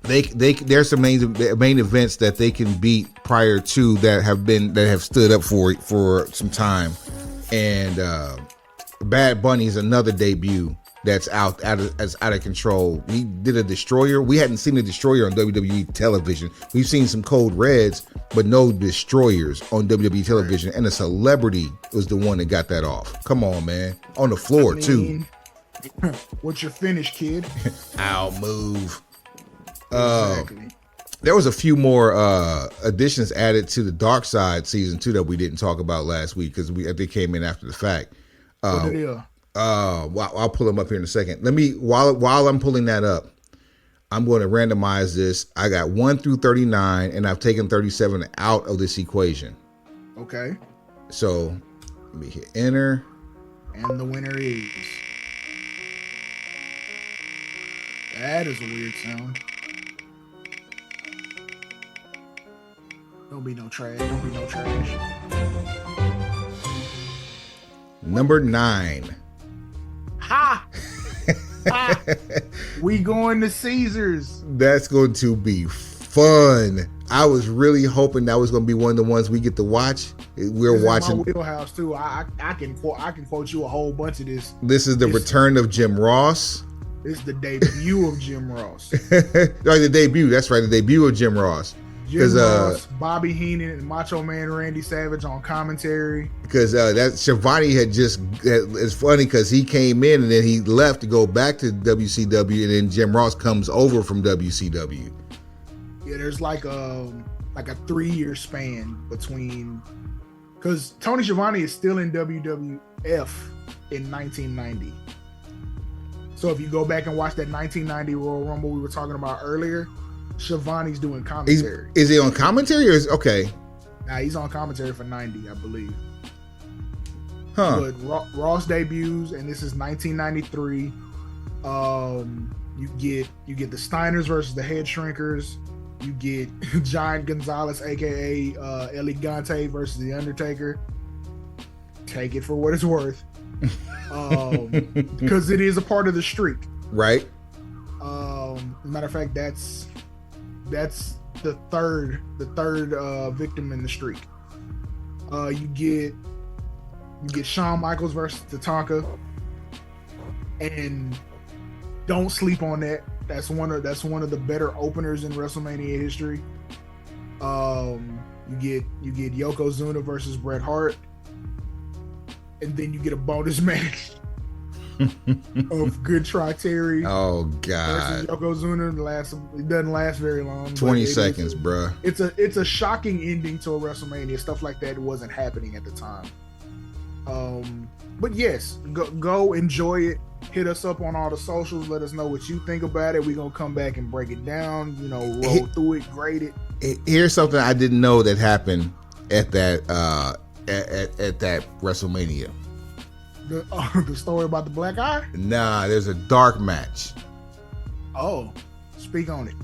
There's some main events that they can beat prior to that have stood up for some time, and Bad Bunny is another debut that's out of control. He did a destroyer. We hadn't seen a destroyer on WWE television. We've seen some Code Reds, but no destroyers on WWE television. And a celebrity was the one that got that off. Come on, man, on the floor too. What's your finish, kid? I'll move. Exactly. There was a few more additions added to the Dark Side season 2 that we didn't talk about last week because they came in after the fact. I'll pull them up here in a second. While I'm pulling that up, I'm going to randomize this. I got 1 through 39, and I've taken 37 out of this equation. Okay. So let me hit enter. And the winner is. That is a weird sound. Don't be no trash. Number 9. Ha! Ha! We going to Caesars. That's going to be fun. I was really hoping that was going to be one of the ones we get to watch. We're watching. My wheelhouse too. I can quote you a whole bunch of this. This is the return of Jim Ross. This is the debut of Jim Ross. The debut. That's right. The debut of Jim Ross. Jim Ross, Bobby Heenan, and Macho Man Randy Savage on commentary. Because that Shivani it's funny because he came in and then he left to go back to WCW, and then Jim Ross comes over from WCW. Yeah, there's like a 3-year span between, because Tony Schiavone is still in WWF in 1990. So if you go back and watch that 1990 Royal Rumble we were talking about earlier, Schiavone's doing commentary. Is he on commentary or is okay? Nah, he's on commentary for 90, I believe. Huh. But Ross debuts, and this is 1993. You get the Steiners versus the Head Shrinkers. You get Giant Gonzalez, aka El Gigante, versus the Undertaker. Take it for what it's worth, because it is a part of the streak. Right. Matter of fact, that's the third victim in the streak. You get Shawn Michaels versus Tatanka, and don't sleep on that. That's one of the better openers in WrestleMania history. You get Yokozuna versus Bret Hart, and then you get a bonus match of Good Try Terry. Oh God! Versus Yokozuna. It doesn't last very long. 20 seconds, bruh. It's a shocking ending to a WrestleMania. Stuff like that wasn't happening at the time. But yes, go enjoy it. Hit us up on all the socials. Let us know what you think about it. We're gonna come back and break it down. Roll through it, grade it. Here's something I didn't know that happened at that at that WrestleMania. The story about the black eye? Nah, there's a dark match. Oh, speak on it.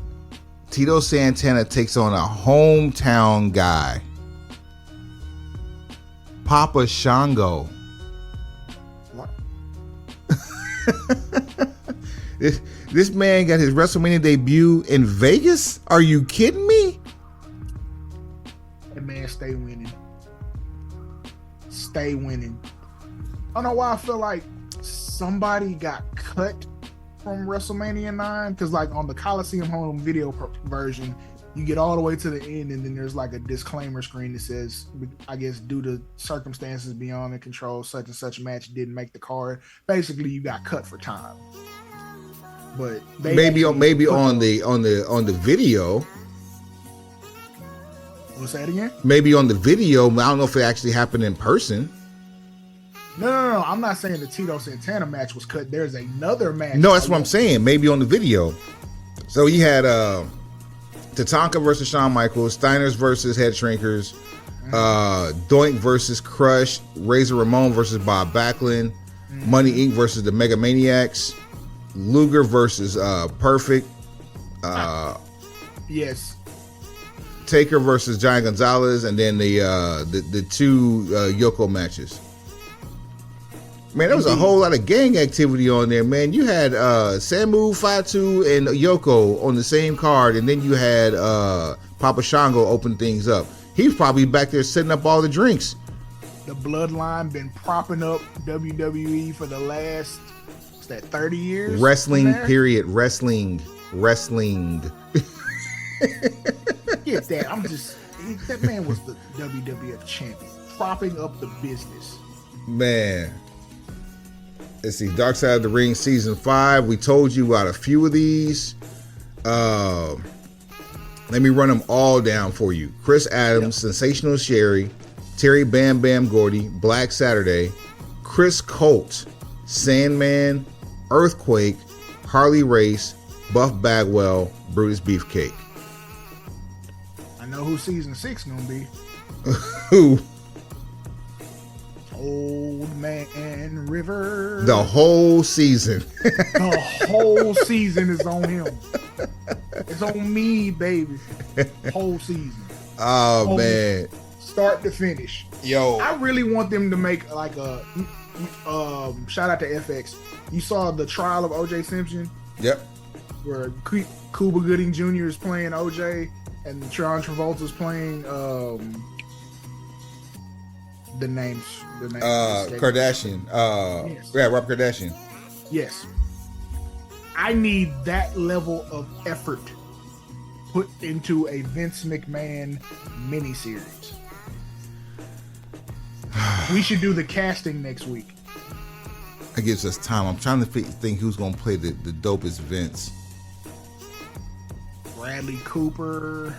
Tito Santana takes on a hometown guy, Papa Shango. What? This man got his WrestleMania debut in Vegas? Are you kidding me? That man stay winning. Stay winning. I don't know why I feel like somebody got cut from WrestleMania 9, because like on the Coliseum home video version, you get all the way to the end and then there's like a disclaimer screen that says, I guess due to circumstances beyond their control, such and such match didn't make the card. Basically, you got cut for time. but maybe on the video. What's that again? Maybe on the video. I don't know if it actually happened in person. No. I'm not saying the Tito Santana match was cut. There's another match. No, that's what I'm saying. Maybe on the video. So he had Tatanka versus Shawn Michaels, Steiners versus Head Shrinkers, Doink versus Crush, Razor Ramon versus Bob Backlund, Money Inc. versus the Mega Maniacs, Luger versus Perfect, yes, Taker versus Giant Gonzalez, and then the two Yoko matches. Man, there was a whole lot of gang activity on there, man. You had Samu, Fatu, and Yoko on the same card, and then you had Papa Shango open things up. He's probably back there setting up all the drinks. The Bloodline been propping up WWE for the last, what's that, 30 years? Wrestling, period. Wrestling. Get that. That man was the WWF champion, propping up the business. Man. Let's see, Dark Side of the Ring Season 5. We told you about a few of these. Let me run them all down for you. Chris Adams, Sensational Sherry, Terry Bam Bam Gordy, Black Saturday, Chris Colt, Sandman, Earthquake, Harley Race, Buff Bagwell, Brutus Beefcake. I know who Season 6 gonna be. Who? Old Man River. The whole season. The whole season is on him. It's on me, baby. Whole season. Oh, man. Start to finish. Yo. I really want them to make like a shout out to FX. You saw the trial of OJ Simpson? Yep. Where Cuba Gooding Jr. is playing OJ and John Travolta's playing the names Kardashian. Yes. Yeah, Rob Kardashian. Yes. I need that level of effort put into a Vince McMahon miniseries. We should do the casting next week. That gives us time. I'm trying to think who's going to play the dopest Vince. Bradley Cooper.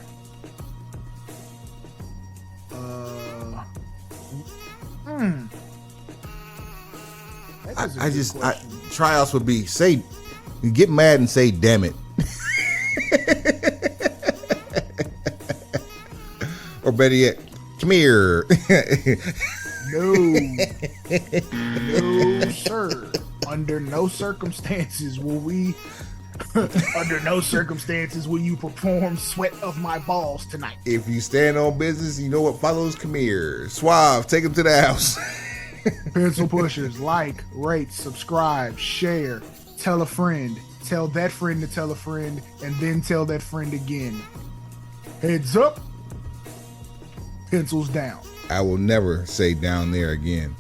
Tryouts would be get mad and say damn it. Or better yet, come here. No, sir. Under no circumstances will you perform Sweat of My Balls tonight. If you stand on business, you know what follows. Come here. Suave, take him to the house. Pencil pushers, like, rate, subscribe, share, tell a friend, tell that friend to tell a friend, and then tell that friend again. Heads up, pencils down. I will never say down there again.